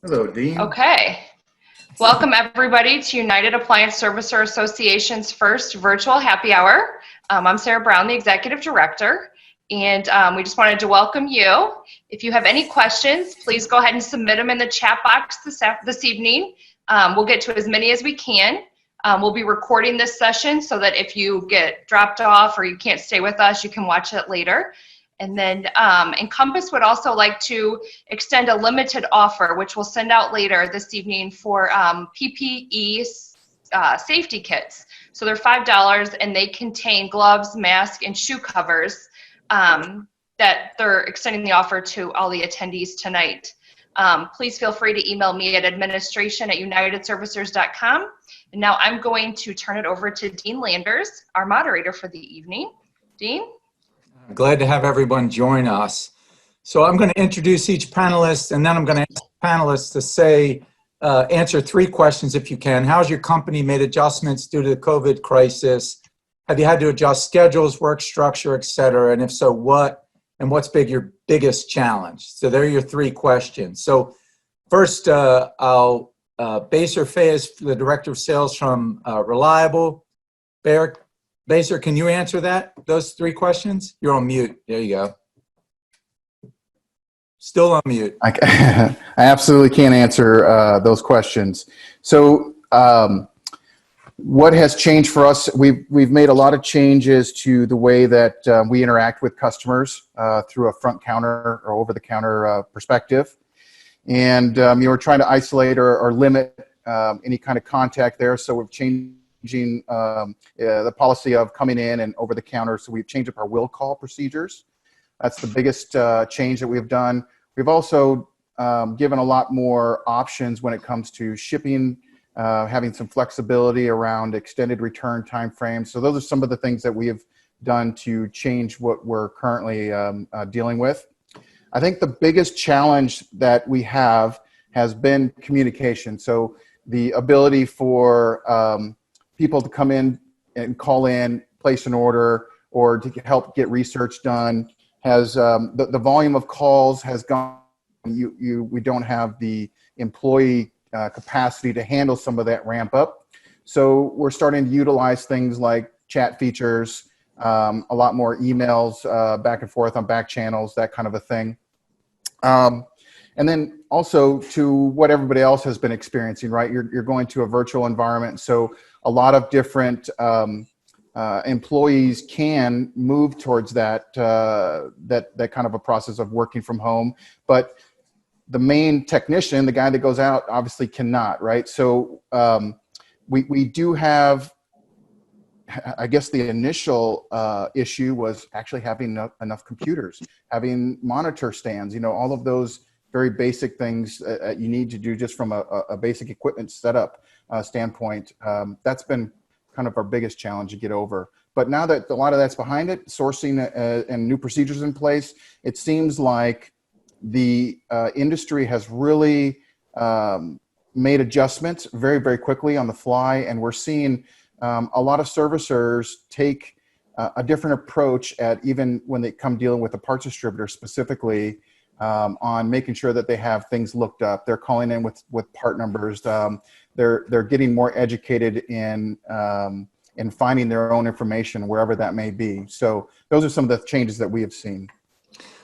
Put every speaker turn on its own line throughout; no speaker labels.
Hello, Dean.
Okay. Welcome everybody to United Appliance Servicer Association's first virtual happy hour. I'm Sarah Brown, the Executive Director, and we just wanted to welcome you. If you have any questions, please go ahead and submit them in the chat box this evening. We'll get to as many as we can. We'll be recording this session so that if you get dropped off or you can't stay with us, you can watch it later. And then Encompass would also like to extend a limited offer, which we'll send out later this evening for PPE safety kits. So they're $5 and they contain gloves, masks, and shoe covers that they're extending the offer to all the attendees tonight. Please feel free to email me at administration@unitedservicers.com. And now I'm going to turn it over to Dean Landers, our moderator for the evening. Dean?
Glad to have everyone join us. So I'm going to introduce each panelist, and then I'm going to ask panelists to say, answer 3 questions if you can. How's your company made adjustments due to the COVID crisis? Have you had to adjust schedules, work structure, et cetera? And if so, what? And what's your biggest challenge? So there are your 3 questions. So first, I'll Besor Fayes, the Director of Sales from Reliable. Besor, can you answer those 3 questions? You're on mute. There you go. Still on mute.
I absolutely can't answer those questions. So what has changed for us? We've made a lot of changes to the way that we interact with customers through a front counter or over-the-counter perspective. And we're trying to isolate or limit any kind of contact there. So we've changing the policy of coming in and over the counter. So we've changed up our will call procedures. That's the biggest change that we've done. We've also given a lot more options when it comes to shipping, having some flexibility around extended return timeframes. So those are some of the things that we have done to change what we're currently dealing with. I think the biggest challenge that we have has been communication. So the ability for people to come in and call in, place an order, or to help get research done has the volume of calls has gone. We don't have the employee capacity to handle some of that ramp up. So we're starting to utilize things like chat features, a lot more emails back and forth on back channels, that kind of a thing. And then also to what everybody else has been experiencing, right? You're going to a virtual environment, so a lot of different employees can move towards that kind of a process of working from home. But the main technician, the guy that goes out, obviously cannot, right? So we do have, I guess the initial issue was actually having enough computers, having monitor stands, all of those very basic things you need to do just from a basic equipment setup standpoint. That's been kind of our biggest challenge to get over. But now that a lot of that's behind it, sourcing and new procedures in place, it seems like the industry has really made adjustments very, very quickly on the fly. And we're seeing a lot of servicers take a different approach at even when they come dealing with a parts distributor specifically on making sure that they have things looked up. They're calling in with part numbers. They're getting more educated in finding their own information wherever that may be. So those are some of the changes that we have seen.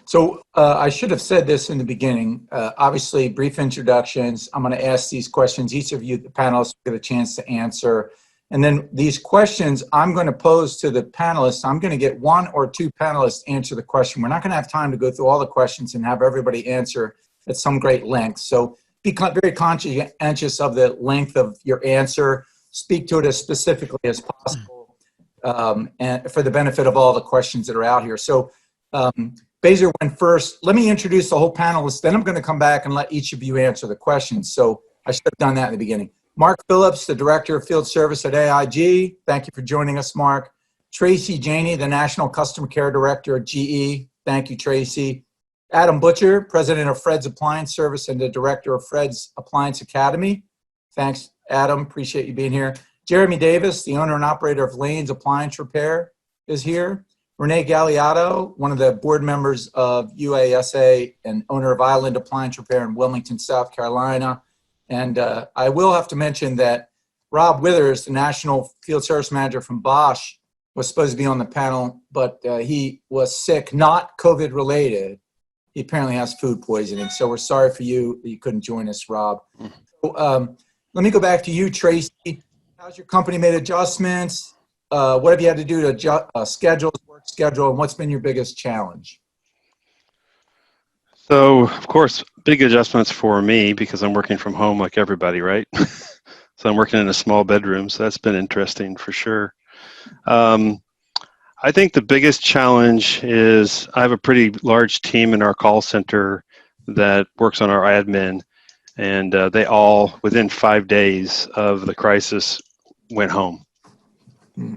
So I should have said this in the beginning. Obviously, brief introductions. I'm going to ask these questions. Each of you, the panelists, get a chance to answer. And then these questions I'm going to pose to the panelists. I'm going to get 1 or 2 panelists answer the question. We're not going to have time to go through all the questions and have everybody answer at some great length. So be very conscientious of the length of your answer. Speak to it as specifically as possible and for the benefit of all the questions that are out here. So Besor went first. Let me introduce the whole panelists. Then I'm going to come back and let each of you answer the questions. So I should have done that in the beginning. Mark Phillips, the Director of Field Service at AIG. Thank you for joining us, Mark. Tracey Janey, the National Customer Care Director at GE. Thank you, Tracey. Adam Butcher, President of Fred's Appliance Service and the Director of Fred's Appliance Academy. Thanks, Adam. Appreciate you being here. Jeremy Davis, the owner and operator of Lane's Appliance Repair, is here. Renee Galliotto, one of the board members of UASA and owner of Island Appliance Repair in Wilmington, South Carolina. And I will have to mention that Rob Withers, the National Field Service Manager from Bosch, was supposed to be on the panel, but he was sick, not COVID related. He apparently has food poisoning. So we're sorry for you that you couldn't join us, Rob. So, let me go back to you, Tracey. How's your company made adjustments? What have you had to do to adjust work schedule, and what's been your biggest challenge?
So, of course, big adjustments for me because I'm working from home like everybody, right? So I'm working in a small bedroom, so that's been interesting for sure. I think the biggest challenge is I have a pretty large team in our call center that works on our admin, and they all, within 5 days of the crisis, went home.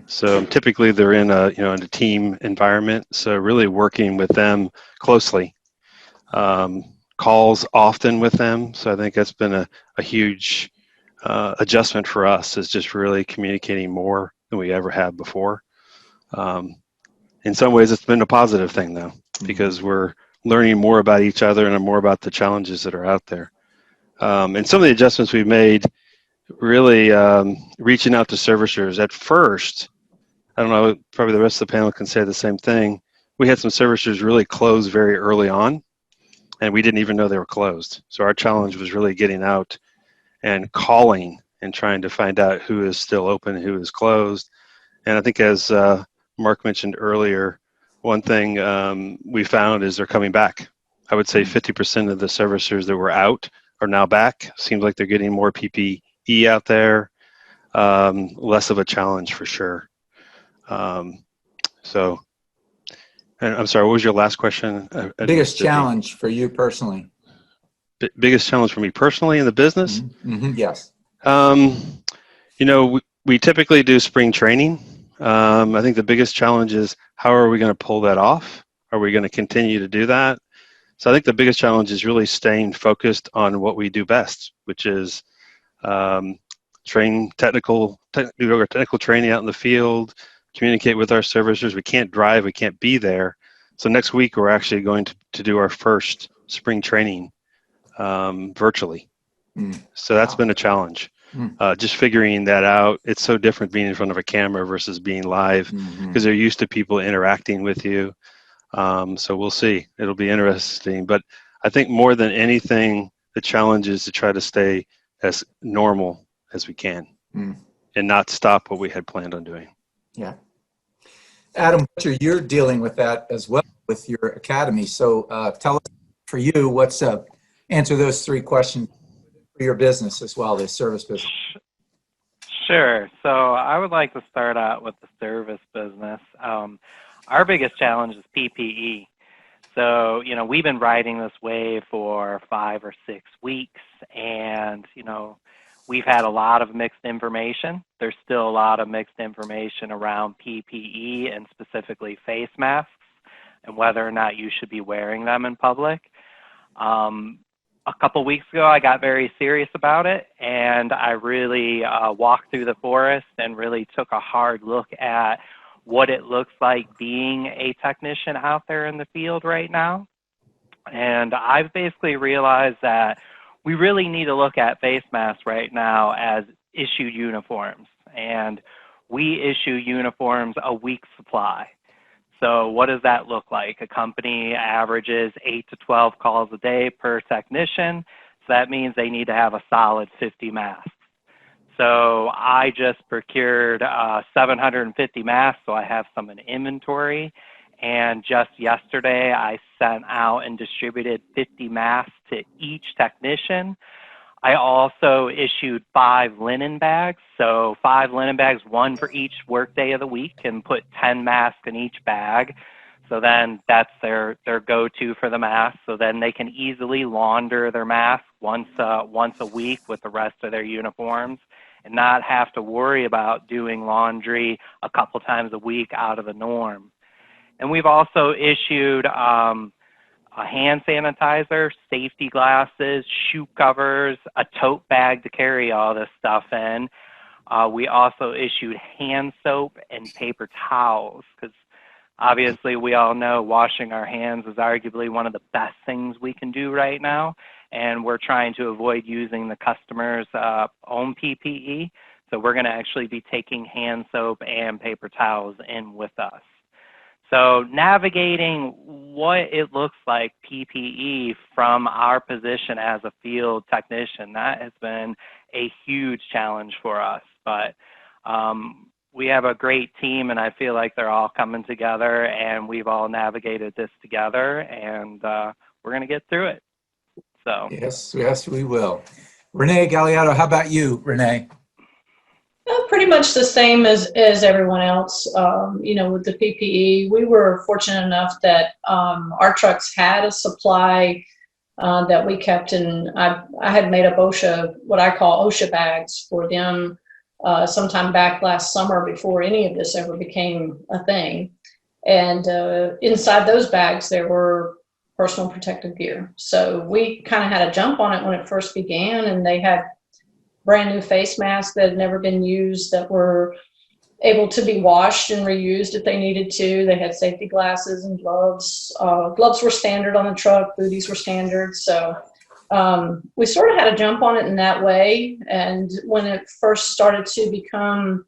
So typically they're in a team environment, so really working with them closely. Calls often with them, so I think that's been a huge adjustment for us, is just really communicating more than we ever have before. In some ways it's been a positive thing though, because we're learning more about each other and more about the challenges that are out there. And some of the adjustments we've made, really reaching out to servicers. At first, I don't know, probably the rest of the panel can say the same thing. We had some servicers really close very early on, and we didn't even know they were closed. So our challenge was really getting out and calling and trying to find out who is still open, who is closed. And I think, as Mark mentioned earlier, one thing we found is they're coming back. I would say 50% of the servicers that were out are now back. Seems like they're getting more PPE out there, less of a challenge for sure. So, and I'm sorry, what was your last question?
Biggest challenge for you personally?
Biggest challenge for me personally in the business?
Yes.
We typically do spring training. I think the biggest challenge is, how are we going to pull that off? Are we going to continue to do that? So I think the biggest challenge is really staying focused on what we do best, which is train technical training out in the field, communicate with our servicers. We can't drive, we can't be there. So next week we're actually going to do our first spring training virtually. So that's been a challenge. Just figuring that out. It's so different being in front of a camera versus being live, because they're used to people interacting with you. So we'll see. It'll be interesting. But I think more than anything, the challenge is to try to stay as normal as we can and not stop what we had planned on doing.
Yeah. Adam Butcher, you're dealing with that as well with your academy. So tell us, for you, what's answer those three questions for your business as well, the service business.
Sure. So I would like to start out with the service business. Our biggest challenge is PPE. So, we've been riding this wave for 5 or 6 weeks, and, we've had a lot of mixed information. There's still a lot of mixed information around PPE and specifically face masks and whether or not you should be wearing them in public. A couple weeks ago, I got very serious about it, and I really walked through the forest and really took a hard look at what it looks like being a technician out there in the field right now. And I've basically realized that we really need to look at face masks right now as issued uniforms. And we issue uniforms a week's supply. So what does that look like? A company averages 8 to 12 calls a day per technician. So that means they need to have a solid 50 masks. So I just procured 750 masks, so I have some in inventory. And just yesterday, I sent out and distributed 50 masks to each technician. I also issued 5 linen bags. So 5 linen bags, 1 for each workday of the week, and put 10 masks in each bag. So then that's their go-to for the masks. So then they can easily launder their masks once a week with the rest of their uniforms, and not have to worry about doing laundry a couple times a week out of the norm. And we've also issued a hand sanitizer, safety glasses, shoe covers, a tote bag to carry all this stuff in. We also issued hand soap and paper towels, because Obviously, we all know washing our hands is arguably one of the best things we can do right now, and we're trying to avoid using the customer's own PPE. So we're going to actually be taking hand soap and paper towels in with us. So navigating what it looks like PPE from our position as a field technician, that has been a huge challenge for us. But we have a great team, and I feel like they're all coming together, and we've all navigated this together, and we're going to get through it. So
Yes, we will. Renee Galliotto, how about you, Renee?
Pretty much the same as everyone else. With the PPE, we were fortunate enough that our trucks had a supply that we kept, and I had made up what I call OSHA bags for them sometime back last summer before any of this ever became a thing. And inside those bags, there were personal protective gear. So we kind of had a jump on it when it first began, and they had brand new face masks that had never been used that were able to be washed and reused if they needed to. They had safety glasses and gloves. Gloves were standard on the truck, booties were standard. So we sort of had a jump on it in that way. And when it first started to become,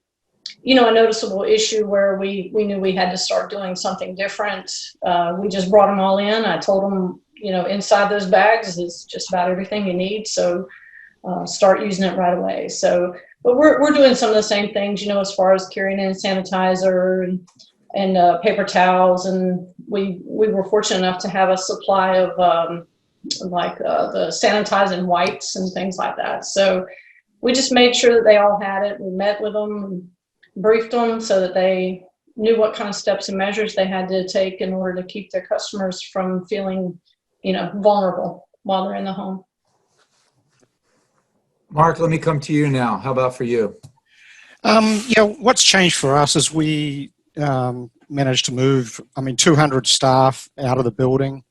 a noticeable issue where we knew we had to start doing something different, we just brought them all in. I told them, inside those bags is just about everything you need. So start using it right away. So, but we're doing some of the same things, as far as carrying in sanitizer and paper towels. And we were fortunate enough to have a supply of the sanitizing wipes and things like that. So we just made sure that they all had it. We met with them, and briefed them so that they knew what kind of steps and measures they had to take in order to keep their customers from feeling, vulnerable while they're in the home.
Mark, let me come to you now. How about for you?
What's changed for us is we managed to move, 200 staff out of the building,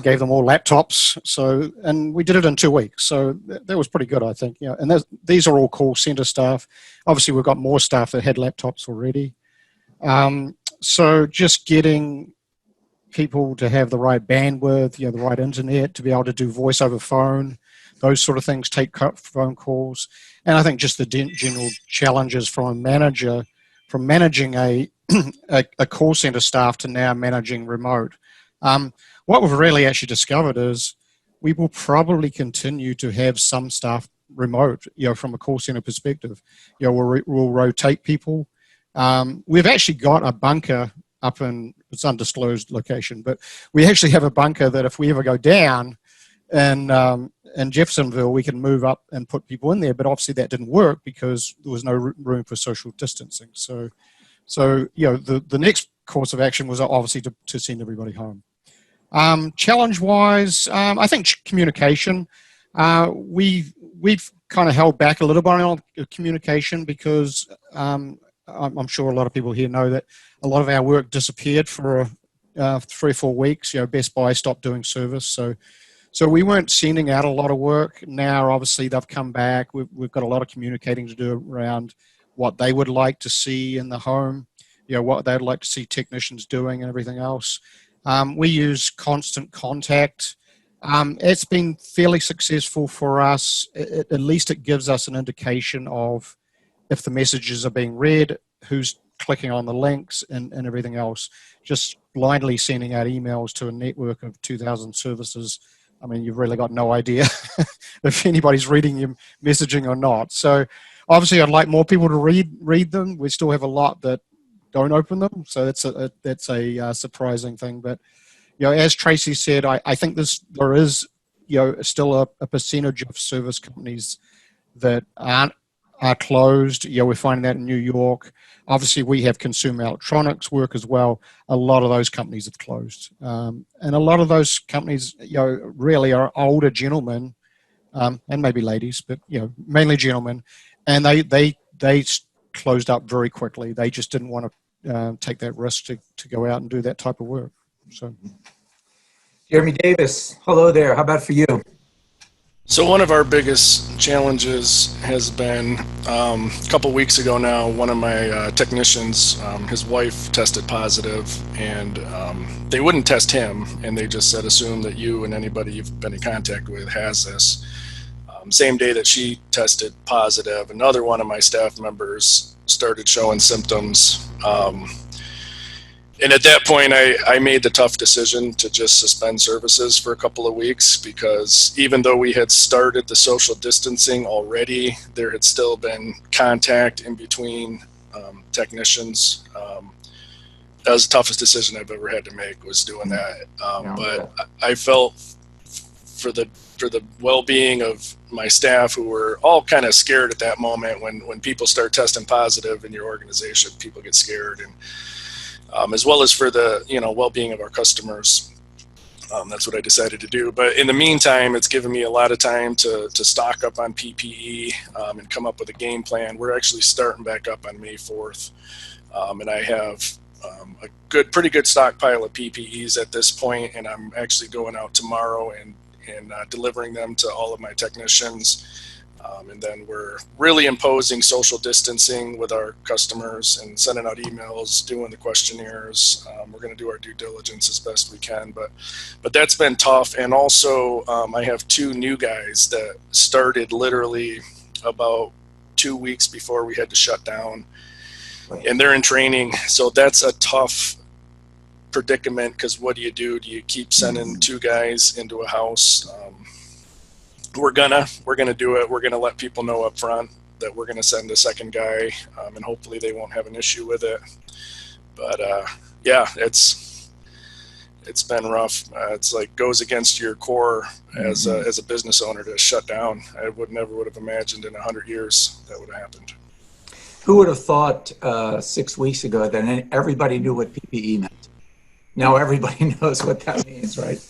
gave them all laptops. And we did it in 2 weeks. So that was pretty good, I think. And these are all call center staff. Obviously, we've got more staff that had laptops already. So just getting people to have the right bandwidth, the right internet, to be able to do voice over phone, those sort of things, take phone calls. And I think just the general challenges from a manager, from managing a call center staff to now managing remote. What we've really actually discovered is we will probably continue to have some staff remote, from a call center perspective. We'll rotate people. We've actually got a bunker up in, it's undisclosed location, but we actually have a bunker that if we ever go down in Jeffersonville, we can move up and put people in there. But obviously that didn't work because there was no room for social distancing. So the next course of action was obviously to send everybody home. Challenge-wise, I think communication. We've kind of held back a little bit on communication because I'm sure a lot of people here know that a lot of our work disappeared for 3 or 4 weeks. Best Buy stopped doing service, so we weren't sending out a lot of work. Now, obviously, they've come back. We've got a lot of communicating to do around what they would like to see in the home, what they'd like to see technicians doing and everything else. We use Constant Contact. It's been fairly successful for us. At least it gives us an indication of if the messages are being read, who's clicking on the links and everything else. Just blindly sending out emails to a network of 2,000 services, you've really got no idea if anybody's reading your messaging or not. So obviously I'd like more people to read them. We still have a lot that don't open them. So that's a surprising thing. But, as Tracey said, I think there is, still a percentage of service companies that are closed. We're finding that in New York. Obviously, we have consumer electronics work as well. A lot of those companies have closed. And a lot of those companies, really are older gentlemen, and maybe ladies, but, mainly gentlemen. And they closed up very quickly. They just didn't want to take that risk to go out and do that type of work. So,
Jeremy Davis, hello there. How about for you?
So one of our biggest challenges has been a couple weeks ago now, one of my technicians, his wife tested positive, and they wouldn't test him, and they just said assume that you and anybody you've been in contact with has this. Same day that she tested positive, another one of my staff members started showing symptoms. And at that point, I made the tough decision to just suspend services for a couple of weeks, because even though we had started the social distancing already, there had still been contact in between technicians. That was the toughest decision I've ever had to make, was doing that. But I felt for the well-being of my staff, who were all kind of scared at that moment. When people start testing positive in your organization, people get scared, and as well as for the well-being of our customers. That's what I decided to do. But in the meantime, it's given me a lot of time to stock up on PPE and come up with a game plan. We're actually starting back up on May 4th, and I have a pretty good stockpile of PPEs at this point, and I'm actually going out tomorrow and delivering them to all of my technicians. And then we're really imposing social distancing with our customers and sending out emails, doing the questionnaires. We're going to do our due diligence as best we can, but that's been tough. And also, I have 2 new guys that started literally about 2 weeks before we had to shut down, and they're in training. So that's a tough predicament, because what do you do? Do you keep sending 2 guys into a house? We're gonna do it. We're gonna let people know up front that we're gonna send a second guy, and hopefully they won't have an issue with it. But yeah, it's been rough. It's like goes against your core as a business owner to shut down. I never would have imagined in 100 years that would have happened.
Who would have thought 6 weeks ago that everybody knew what PPE meant? Now everybody knows what that means, right?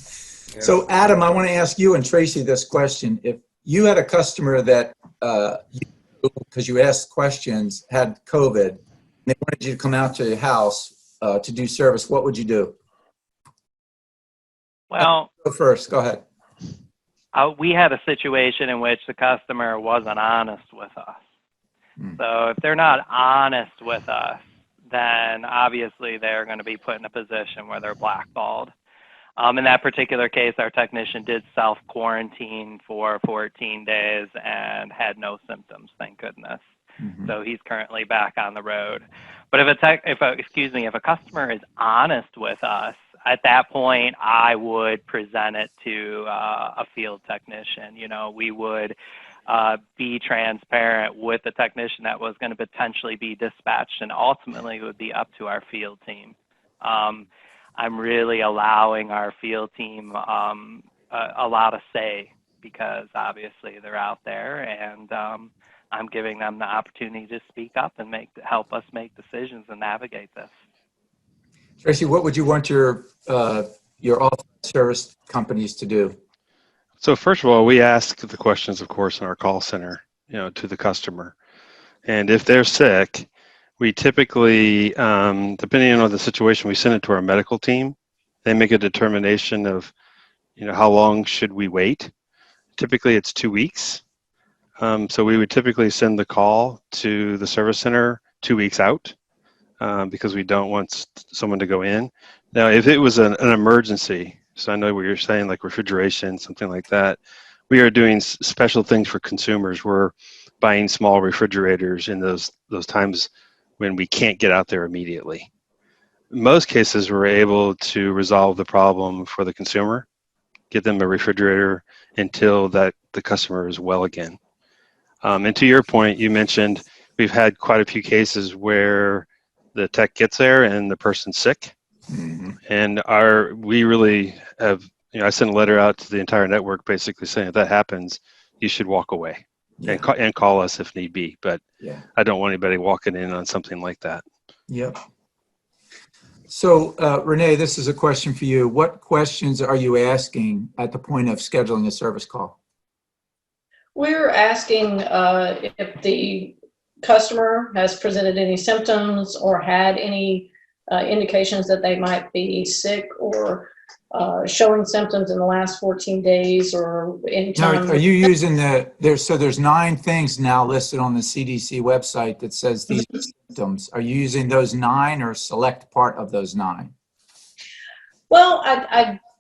Yeah. So Adam, I want to ask you and Tracey this question. If you had a customer that, because you asked questions, had COVID, and they wanted you to come out to your house to do service, what would you do?
Well,
go first. Go ahead.
We had a situation in which the customer wasn't honest with us. So if they're not honest with us, then obviously they're going to be put in a position where they're blackballed. In that particular case, our technician did self-quarantine for 14 days and had no symptoms, thank goodness. So he's currently back on the road. But if a customer is honest with us, at that point, I would present it to a field technician. We would be transparent with the technician that was going to potentially be dispatched, and ultimately it would be up to our field team. I'm really allowing our field team a lot of say, because obviously they're out there, and I'm giving them the opportunity to speak up and help us make decisions and navigate this.
Tracey, what would you want your authorized service companies to do?
So first of all, we ask the questions, of course, in our call center, to the customer. And if they're sick, we typically, depending on the situation, we send it to our medical team. They make a determination of, how long should we wait. Typically, it's 2 weeks. So we would typically send the call to the service center 2 weeks out, because we don't want someone to go in. Now, if it was an emergency, so I know what you're saying, like refrigeration, something like that, we are doing special things for consumers. We're buying small refrigerators in those times when we can't get out there immediately. In most cases, we're able to resolve the problem for the consumer, get them a refrigerator until the customer is well again. And to your point, you mentioned we've had quite a few cases where the tech gets there and the person's sick. And we really have, I sent a letter out to the entire network basically saying if that happens, you should walk away. And call us if need be. But I don't want anybody walking in on something like that.
Yep. So, Renee, this is a question for you. What questions are you asking at the point of scheduling a service call?
We're asking if the customer has presented any symptoms or had any indications that they might be sick or showing symptoms in the last 14 days or
Now,
anytime.
are you using there's 9 things now listed on the CDC website that says these are symptoms. Are you using those 9 or select part of those 9?
Well,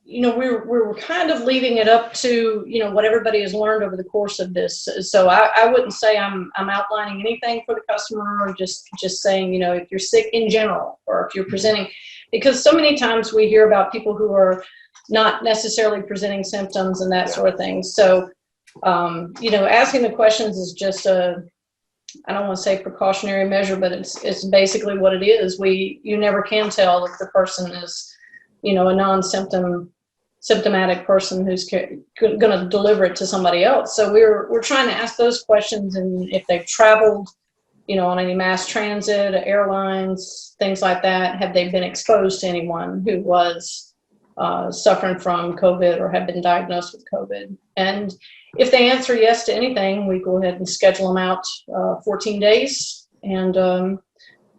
we're kind of leaving it up to, what everybody has learned over the course of this. So I wouldn't say I'm outlining anything for the customer, or just saying, if you're sick in general, or if you're presenting, because so many times we hear about people who are not necessarily presenting symptoms and that sort of thing. So, asking the questions is just I don't want to say precautionary measure, but it's basically what it is. You never can tell if the person is, a symptomatic person who's going to deliver it to somebody else. So we're trying to ask those questions, and if they've traveled, on any mass transit, airlines, things like that, have they been exposed to anyone who was suffering from COVID or have been diagnosed with COVID? And if they answer yes to anything, we go ahead and schedule them out 14 days. And,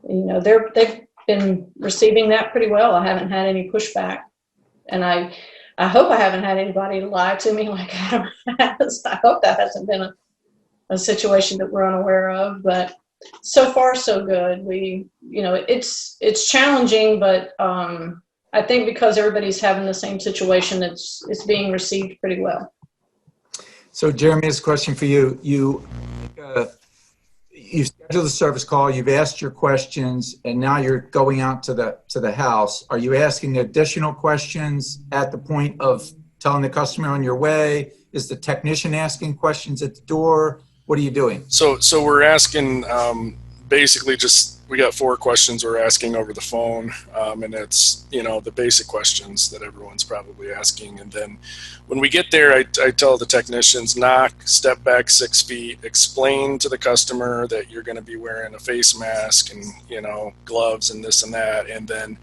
they've been receiving that pretty well. I haven't had any pushback. And I hope I haven't had anybody lie to me like Adam has. I hope that hasn't been a situation that we're unaware of. But so far, so good. It's challenging, but I think because everybody's having the same situation, it's being received pretty well.
So, Jeremy, this question for you. You scheduled the service call. You've asked your questions, and now you're going out to the house. Are you asking additional questions at the point of telling the customer on your way? Is the technician asking questions at the door? What are you doing?
So we're asking basically we got 4 questions we're asking over the phone, and it's the basic questions that everyone's probably asking. And then when we get there, I tell the technicians, knock, step back 6 feet, explain to the customer that you're going to be wearing a face mask and gloves and this and that. And then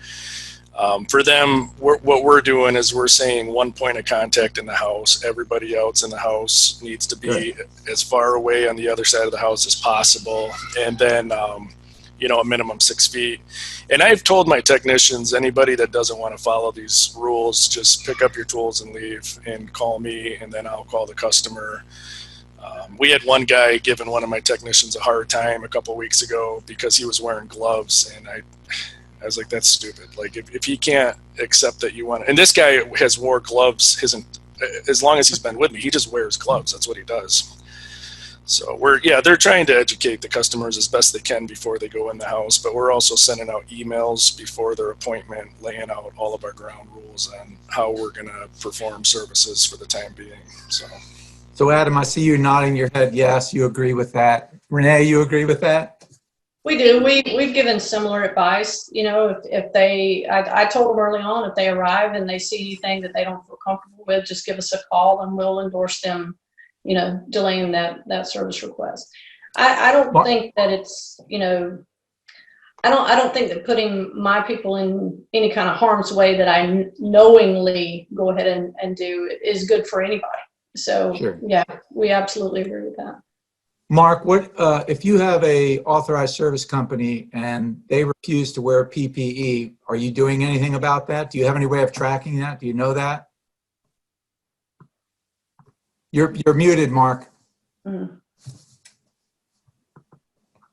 for them, what we're doing is we're saying 1 point of contact in the house. Everybody else in the house needs to be as far away on the other side of the house as possible. And then, a minimum 6 feet. And I've told my technicians, anybody that doesn't want to follow these rules, just pick up your tools and leave and call me, and then I'll call the customer. We had one guy giving one of my technicians a hard time a couple weeks ago because he was wearing gloves, and I was like, that's stupid. Like, if he can't accept that you want to, and this guy has wore gloves as long as he's been with me, he just wears gloves. That's what he does. So they're trying to educate the customers as best they can before they go in the house, but we're also sending out emails before their appointment, laying out all of our ground rules on how we're going to perform services for the time being.
So Adam, I see you nodding your head. Yes, you agree with that. Renee, you agree with that?
We do. We've given similar advice. If I told them early on, if they arrive and they see anything that they don't feel comfortable with, just give us a call and we'll endorse them, delaying that service request. I don't think that it's, I don't think that putting my people in any kind of harm's way that I knowingly go ahead and do is good for anybody. So
Sure.
Yeah, we absolutely agree with that.
Mark, what if you have a authorized service company and they refuse to wear PPE? Are you doing anything about that? Do you have any way of tracking that? Do you know that? You're muted, Mark.
Mm.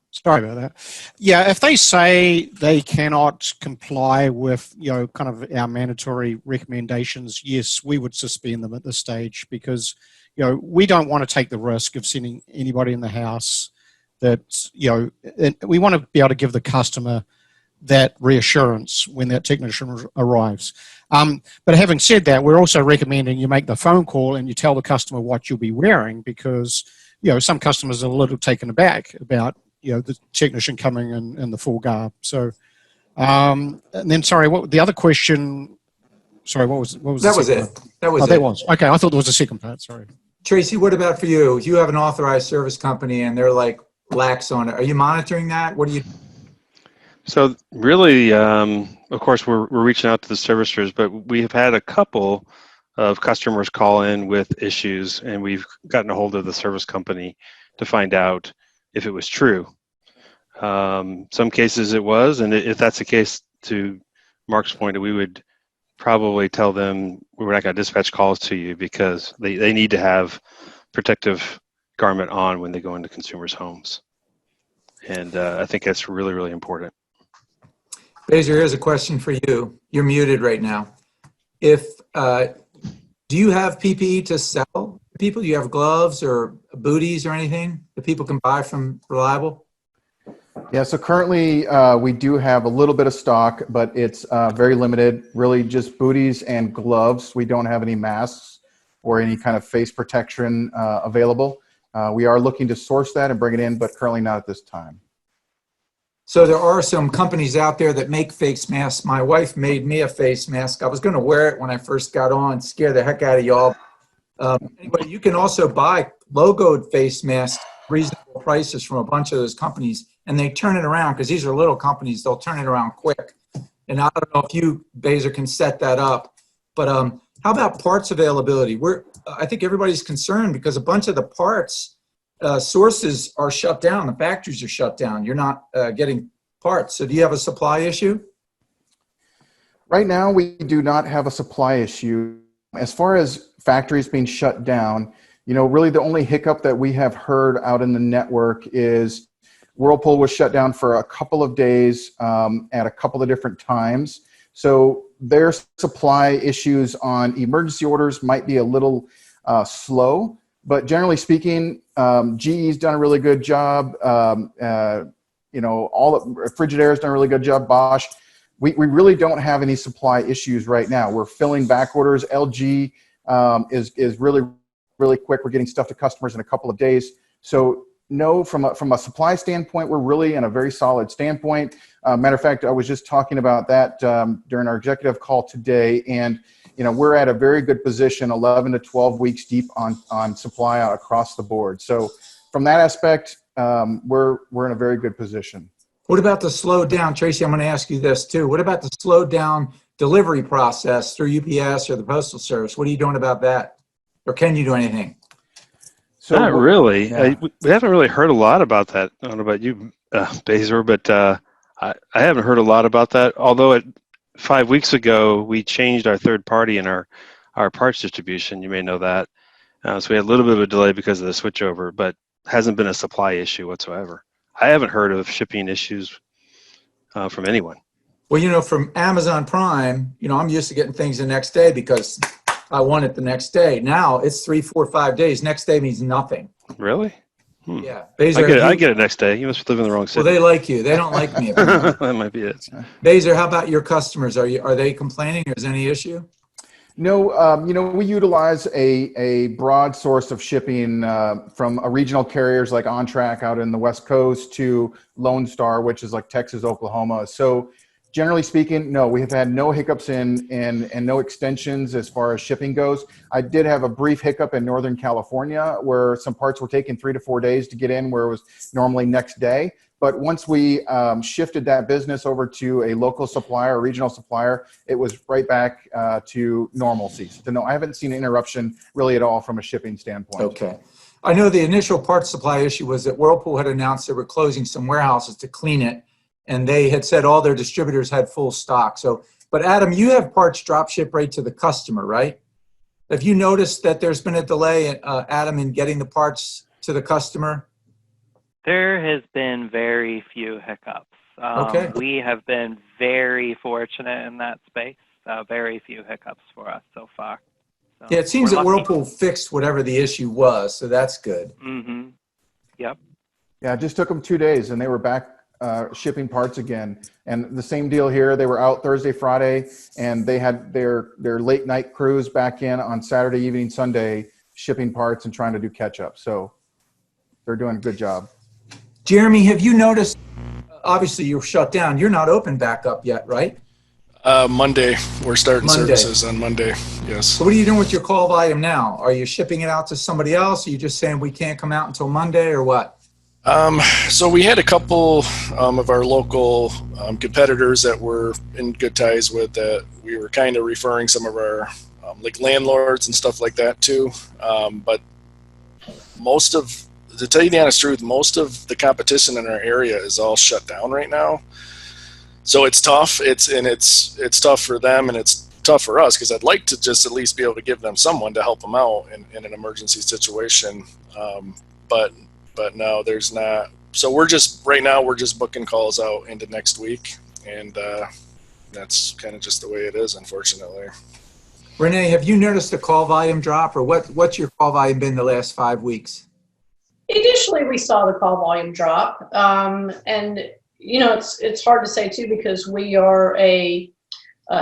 Sorry about that. Yeah, if they say they cannot comply with, kind of our mandatory recommendations, yes, we would suspend them at this stage because, we don't want to take the risk of sending anybody in the house that, we want to be able to give the customer that reassurance when that technician arrives. But having said that, we're also recommending you make the phone call and you tell the customer what you'll be wearing because, some customers are a little taken aback about, the technician coming in the full garb. So, and then, sorry, what the other question? Sorry, what was
that? Was it?
Part?
That was
it.
That
was okay. I thought there was a second part. Sorry,
Tracey. What about for you? You have an authorized service company and they're like lax on it. Are you monitoring that? What do you?
So really, of course, we're reaching out to the servicers, but we have had a couple of customers call in with issues, and we've gotten a hold of the service company to find out if it was true. Some cases it was, and if that's the case, to Mark's point, we would probably tell them we're not going to dispatch calls to you because they need to have protective garment on when they go into consumers' homes. And I think that's really, really important.
Besor, here's a question for you. You're muted right now. Do you have PPE to sell to people? Do you have gloves or booties or anything that people can buy from Reliable?
Yeah, so currently we do have a little bit of stock, but it's very limited, really just booties and gloves. We don't have any masks or any kind of face protection available. We are looking to source that and bring it in, but currently not at this time.
So there are some companies out there that make face masks. My wife made me a face mask. I was going to wear it when I first got on, scare the heck out of y'all. Anyway, you can also buy logoed face masks, reasonable prices from a bunch of those companies, and they turn it around because these are little companies. They'll turn it around quick. And I don't know if you, Besor, can set that up. But how about parts availability? I think everybody's concerned because a bunch of the parts sources are shut down. The factories are shut down. You're not getting parts. So do you have a supply issue?
Right now, we do not have a supply issue. As far as factories being shut down, really the only hiccup that we have heard out in the network is Whirlpool was shut down for a couple of days at a couple of different times. So their supply issues on emergency orders might be a little slow, but generally speaking, GE's done a really good job. All Frigidair's done a really good job. Bosch. We really don't have any supply issues right now. We're filling back orders. LG is really, really quick. We're getting stuff to customers in a couple of days. So no, from a supply standpoint, we're really in a very solid standpoint. Matter of fact, I was just talking about that during our executive call today, and we're at a very good position, 11 to 12 weeks deep on supply across the board. So from that aspect, we're in a very good position.
What about the slowed down, Tracey? I'm going to ask you this too. What about the slowed down delivery process through UPS or the Postal Service? What are you doing about that? Or can you do anything?
So not really.
Yeah.
We haven't really heard a lot about that. I don't know about you, Besor, but I haven't heard a lot about that. Although 5 weeks ago, we changed our third party in our parts distribution. You may know that. So we had a little bit of a delay because of the switchover, but hasn't been a supply issue whatsoever. I haven't heard of shipping issues from anyone.
Well, from Amazon Prime, I'm used to getting things the next day because I want it the next day. Now it's 3, 4, 5 days. Next day means nothing.
Really?
Yeah. Besor,
I get it next day. You must live in the wrong city.
Well, they like you. They don't like me.
That might be it.
Besor, how about your customers? Are they complaining? Is there any issue?
No, we utilize a broad source of shipping from regional carriers like OnTrack out in the West Coast to Lone Star, which is like Texas, Oklahoma. So generally speaking, no, we have had no hiccups and no extensions as far as shipping goes. I did have a brief hiccup in Northern California where some parts were taking 3 to 4 days to get in where it was normally next day. But once we shifted that business over to a local supplier, a regional supplier, it was right back to normalcy. So no, I haven't seen an interruption really at all from a shipping standpoint.
Okay. I know the initial part supply issue was that Whirlpool had announced they were closing some warehouses to clean it, and they had said all their distributors had full stock. So, but Adam, you have parts drop ship right to the customer, right? Have you noticed that there's been a delay, Adam, in getting the parts to the customer?
There has been very few hiccups.
Okay.
We have been very fortunate in that space. Very few hiccups for us so far. So
Yeah, it seems that
lucky.
Whirlpool fixed whatever the issue was, so that's good.
Mm-hmm. Yep.
Yeah, it just took them 2 days and they were back shipping parts again. And the same deal here. They were out Thursday, Friday, and they had their late night crews back in on Saturday evening, Sunday, shipping parts and trying to do catch up. So they're doing a good job.
Jeremy, have you noticed, obviously you're shut down, you're not open back up yet, right?
Monday, we're starting
Monday.
services on Monday, yes.
So what are you doing with your call volume now? Are you shipping it out to somebody else? Are you just saying we can't come out until Monday or what?
So we had a couple of our local competitors that we're in good ties with that we were kind of referring some of our like landlords and stuff like that too. But to tell you the honest truth, most of the competition in our area is all shut down right now. So it's tough. It's tough for them, and it's tough for us because I'd like to just at least be able to give them someone to help them out in an emergency situation. But no, there's not. So right now we're just booking calls out into next week, and that's kind of just the way it is, unfortunately.
Renee, have you noticed a call volume drop, or what's your call volume been the last 5 weeks?
Initially, we saw the call volume drop, and it's hard to say too because we are a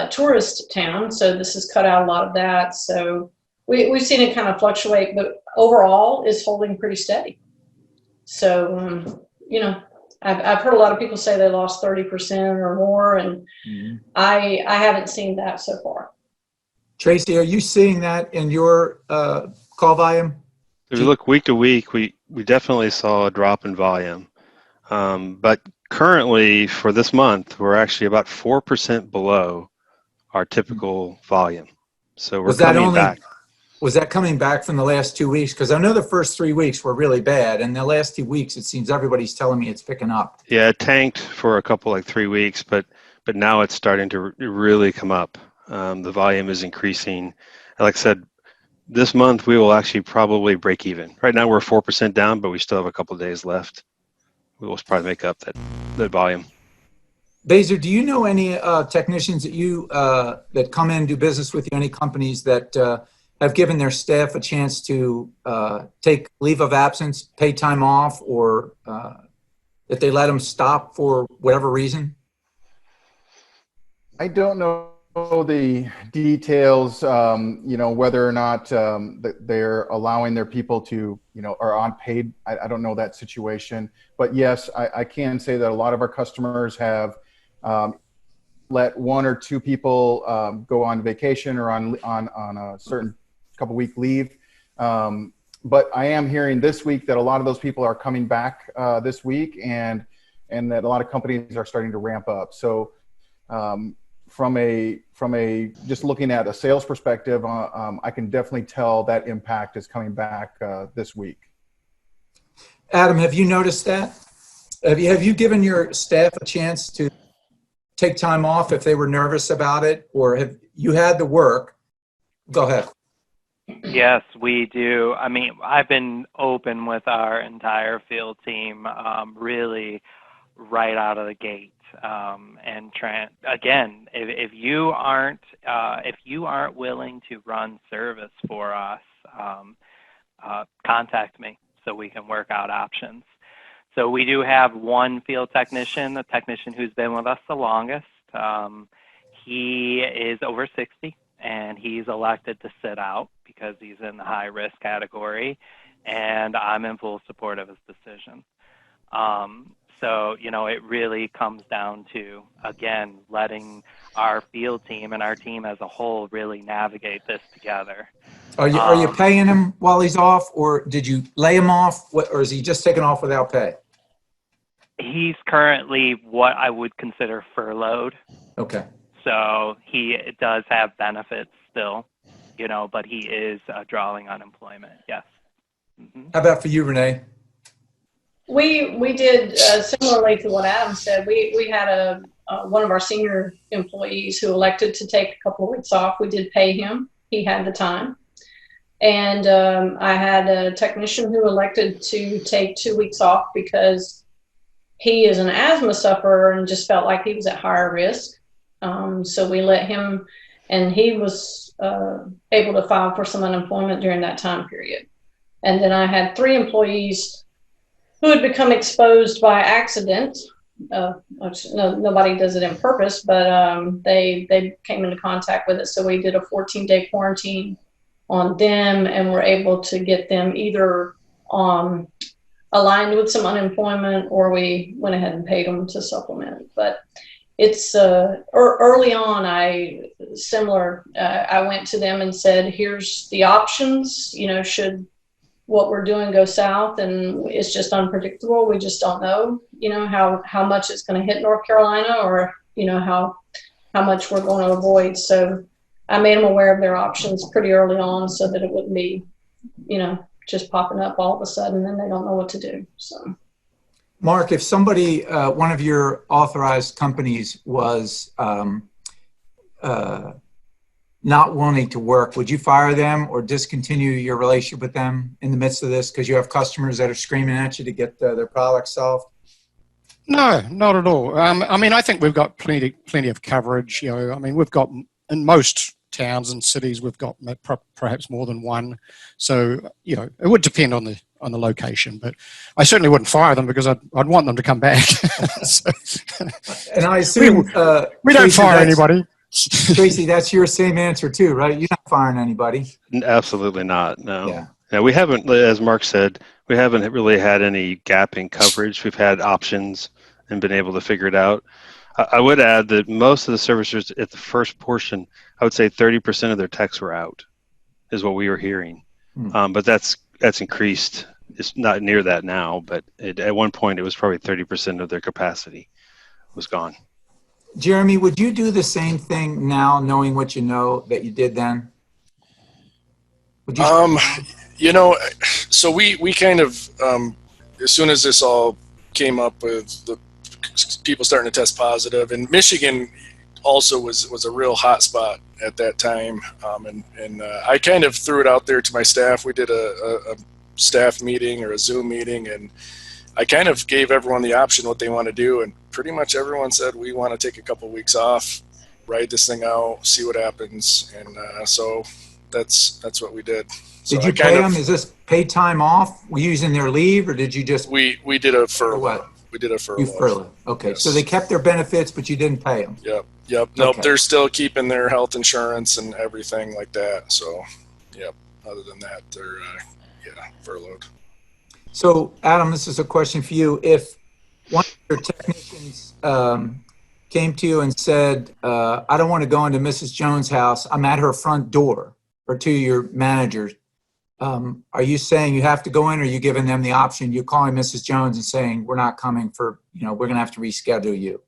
tourist town, so this has cut out a lot of that. So we've seen it kind of fluctuate, but overall, it's holding pretty steady. So I've heard a lot of people say they lost 30% or more, and I haven't seen that so far.
Tracey, are you seeing that in your call volume?
If you look week to week, we definitely saw a drop in volume. But currently, for this month, we're actually about 4% below our typical volume. So we're coming back.
Was that coming back from the last 2 weeks? Because I know the first 3 weeks were really bad, and the last 2 weeks, it seems everybody's telling me it's picking up.
Yeah, it tanked for a couple, like 3 weeks, but now it's starting to really come up. The volume is increasing. Like I said, this month we will actually probably break even. Right now we're 4% down, but we still have a couple of days left. We will probably make up that volume.
Besor, do you know any technicians that come in and do business with you, any companies that have given their staff a chance to take leave of absence, pay time off, or that they let them stop for whatever reason?
I don't know the details, whether or not they're allowing their people to, are on paid. I don't know that situation. But yes, I can say that a lot of our customers have let 1 or 2 people go on vacation or on a certain couple week leave. But I am hearing this week that a lot of those people are coming back this week, and that a lot of companies are starting to ramp up. So from a just looking at a sales perspective, I can definitely tell that impact is coming back this week.
Adam, have you noticed that? Have you given your staff a chance to take time off if they were nervous about it, or have you had the work? Go ahead.
Yes, we do. I mean, I've been open with our entire field team, really right out of the gate. And again, if you aren't willing to run service for us, contact me so we can work out options. So we do have one field technician, the technician who's been with us the longest. He is over 60, and he's elected to sit out because he's in the high risk category, and I'm in full support of his decision. So, it really comes down to, again, letting our field team and our team as a whole really navigate this together.
Are you paying him while he's off, or did you lay him off, or is he just taking off without pay?
He's currently what I would consider furloughed.
Okay.
So he does have benefits still, but he is drawing unemployment, yes. Mm-hmm.
How about for you, Renee?
We did similarly to what Adam said. We had one of our senior employees who elected to take a couple of weeks off. We did pay him. He had the time. And I had a technician who elected to take 2 weeks off because he is an asthma sufferer and just felt like he was at higher risk. So we let him, and he was able to file for some unemployment during that time period. And then I had 3 employees who had become exposed by accident. Nobody does it on purpose, but they came into contact with it. So we did a 14-day quarantine on them, and were able to get them either aligned with some unemployment, or we went ahead and paid them to supplement. But it's early on, I went to them and said, here's the options, should what we're doing go south and it's just unpredictable. We just don't know, how much it's going to hit North Carolina, or, how much we're going to avoid. So I made them aware of their options pretty early on so that it wouldn't be, just popping up all of a sudden and they don't know what to do. So,
Mark, if somebody, one of your authorized companies was not wanting to work, would you fire them or discontinue your relationship with them in the midst of this because you have customers that are screaming at you to get their products solved?
No, not at all. I mean, I think we've got plenty of coverage. I mean, we've got in most towns and cities, we've got perhaps more than one. So, it would depend on the location, but I certainly wouldn't fire them because I'd want them to come back. So,
and I assume
we don't fire anybody.
Tracey, that's your same answer too, right? You're not firing anybody.
Absolutely not. No.
Yeah.
We haven't, as Mark said, we haven't really had any gap in coverage. We've had options and been able to figure it out. I would add that most of the servicers at the first portion, I would say 30% of their techs were out, is what we were hearing. But that's increased. It's not near that now, but at one point it was probably 30% of their capacity was gone.
Jeremy, would you do the same thing now, knowing what you know that you did then? Would you
so we kind of, as soon as this all came up with the people starting to test positive, and Michigan also was a real hot spot at that time. And I kind of threw it out there to my staff. We did a staff meeting or a Zoom meeting, and I kind of gave everyone the option what they want to do, and pretty much everyone said we want to take a couple of weeks off, ride this thing out, see what happens, and so that's what we did. So
did you pay them? Is this paid time off? Were you using their leave, or did you just?
We did a furlough.
What?
We did a furlough.
You furlough. Okay,
yes.
So they kept their benefits, but you didn't pay them.
Yep. Nope.
Okay.
They're still keeping their health insurance and everything like that. So, yep. Other than that, they're furloughed.
So, Adam, this is a question for you. If one of your technicians came to you and said, I don't want to go into Mrs. Jones' house, I'm at her front door, or to your managers, are you saying you have to go in, or are you giving them the option? You're calling Mrs. Jones and saying, we're not coming for, we're going to have to reschedule you.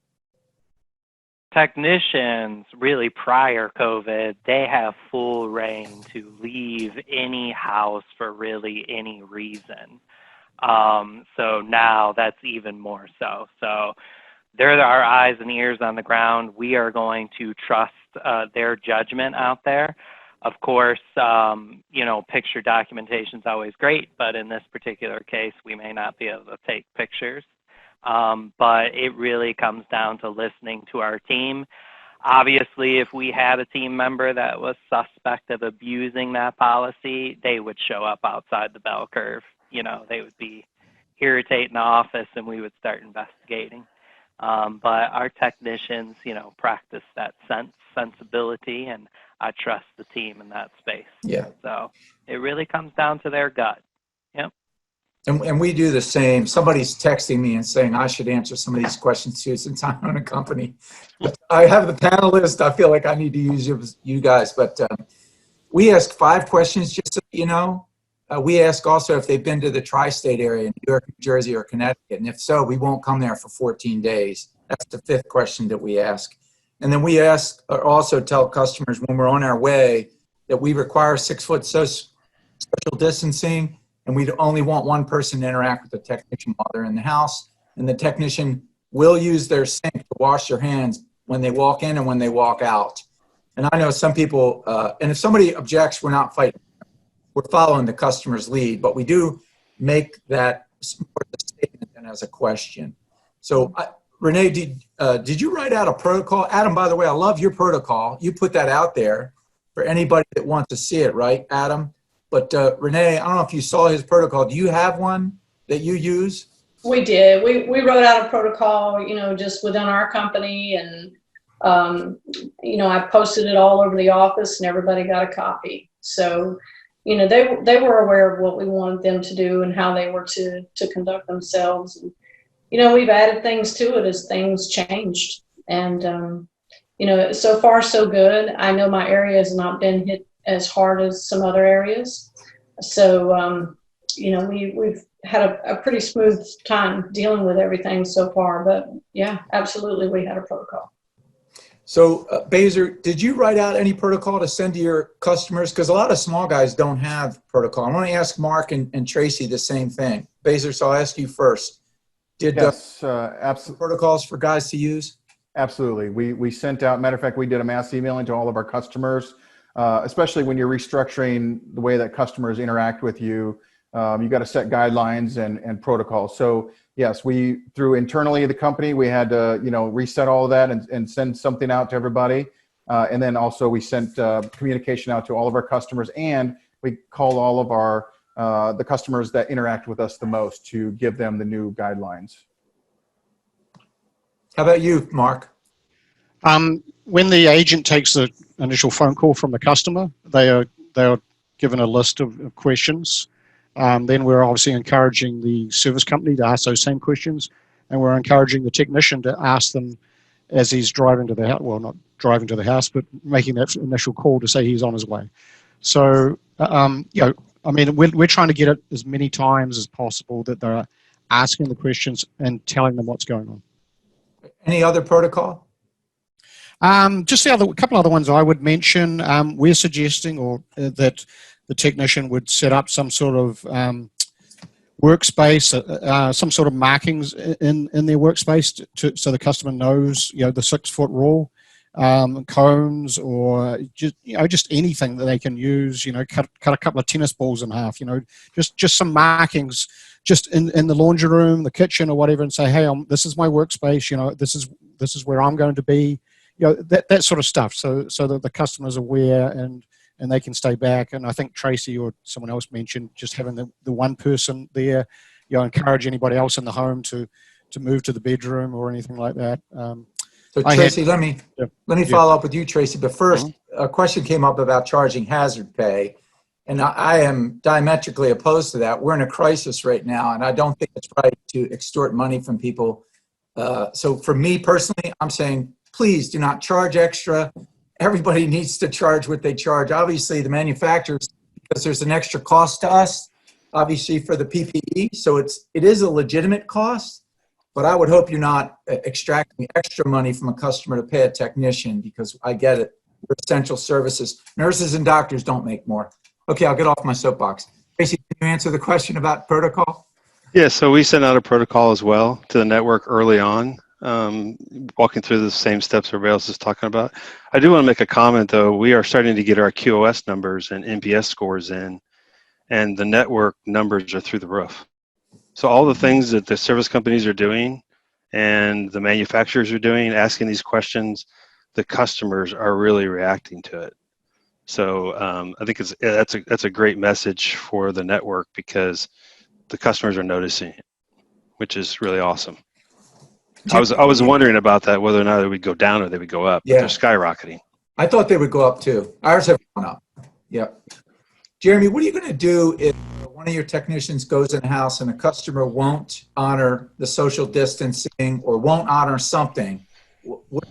Technicians, really prior COVID, they have full reign to leave any house for really any reason. So now that's even more so. So they're our eyes and ears on the ground. We are going to trust their judgment out there. Of course, picture documentation is always great, but in this particular case, we may not be able to take pictures. But it really comes down to listening to our team. Obviously, if we had a team member that was suspect of abusing that policy, they would show up outside the bell curve. They would be irritating the office, and we would start investigating. But our technicians, practice that sensibility, and I trust the team in that space.
Yeah.
So it really comes down to their gut. Yep.
And we do the same. Somebody's texting me and saying I should answer some of these questions too, since I own a company. But I have the panelists. I feel like I need to use you guys. But we ask 5 questions, just so you know. We ask also if they've been to the tri-state area, New York, New Jersey, or Connecticut. And if so, we won't come there for 14 days. That's the 5th question that we ask. And then we ask, or also tell customers when we're on our way, that we require 6-foot social distancing, and we only want one person to interact with the technician while they're in the house. And the technician will use their sink to wash their hands when they walk in and when they walk out. And I know some people, and if somebody objects, we're not fighting. We're following the customer's lead, but we do make that more as a statement than as a question. So, Renee, did you write out a protocol? Adam, by the way, I love your protocol. You put that out there for anybody that wants to see it, right, Adam? But Renee, I don't know if you saw his protocol. Do you have one that you use?
We did. We wrote out a protocol, just within our company, and I posted it all over the office, and everybody got a copy. So, they were aware of what we wanted them to do and how they were to conduct themselves. And, we've added things to it as things changed. And, so far so good. I know my area has not been hit as hard as some other areas. So, we've had a pretty smooth time dealing with everything so far. But yeah, absolutely, we had a protocol.
So, Besor, did you write out any protocol to send to your customers? Because a lot of small guys don't have protocol. I want to ask Mark and Tracey the same thing. Besor, so I'll ask you first. Did
yes, absolutely.
Protocols for guys to use?
Absolutely. We sent out, matter of fact, we did a mass emailing to all of our customers especially when you're restructuring the way that customers interact with you. You got to set guidelines and protocols. So yes, through internally the company, we had to, reset all of that and send something out to everybody. And then also we sent communication out to all of our customers, and we called all of the customers that interact with us the most to give them the new guidelines.
How about you, Mark?
When the agent takes the initial phone call from the customer, they are given a list of questions. Then we're obviously encouraging the service company to ask those same questions, and we're encouraging the technician to ask them as he's driving to the house. Well, not driving to the house, but making that initial call to say he's on his way. So, we're trying to get it as many times as possible that they're asking the questions and telling them what's going on.
Any other protocol?
Just a couple other ones I would mention. We're suggesting that the technician would set up some sort of workspace, some sort of markings in their workspace so the customer knows, the 6-foot rule, cones, or just anything that they can use. Cut a couple of tennis balls in half. Just some markings, just in the laundry room, the kitchen, or whatever, and say, hey, this is my workspace. This is where I'm going to be. That sort of stuff. So that the customer's aware and they can stay back. And I think Tracey or someone else mentioned just having the one person there, encourage anybody else in the home to move to the bedroom or anything like that.
So Tracey, let me follow up with you, Tracey. But first, a question came up about charging hazard pay. And I am diametrically opposed to that. We're in a crisis right now, and I don't think it's right to extort money from people. So for me personally, I'm saying, please do not charge extra. Everybody needs to charge what they charge. Obviously, the manufacturers, because there's an extra cost to us, obviously for the PPE. So it is a legitimate cost, but I would hope you're not extracting extra money from a customer to pay a technician, because I get it. We're essential services. Nurses and doctors don't make more. Okay, I'll get off my soapbox. Tracey, can you answer the question about protocol?
Yeah, so we sent out a protocol as well to the network early on, walking through the same steps everybody else is talking about. I do want to make a comment, though. We are starting to get our QoS numbers and NPS scores in, and the network numbers are through the roof. So all the things that the service companies are doing and the manufacturers are doing, asking these questions, the customers are really reacting to it. So I think that's a great message for the network, because the customers are noticing it, which is really awesome. I was wondering about that, whether or not it would go down or they would go up. Yeah. But they're skyrocketing.
I thought they would go up too. Ours have gone up. Yep. Jeremy, what are you going to do if one of your technicians goes in the house and a customer won't honor the social distancing or won't honor something? What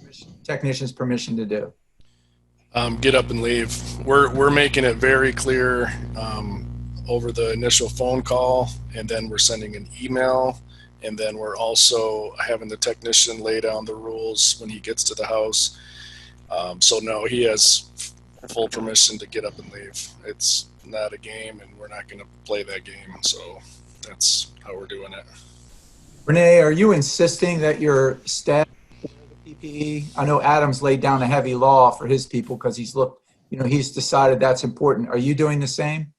is the technician's permission to do?
Get up and leave. We're making it very clear over the initial phone call, and then we're sending an email, and then we're also having the technician lay down the rules when he gets to the house. So no, he has full permission to get up and leave. It's not a game, and we're not going to play that game. So that's how we're doing it.
Renee, are you insisting that your staff wear the PPE? I know Adam's laid down a heavy law for his people because he's decided that's important. Are you doing the same?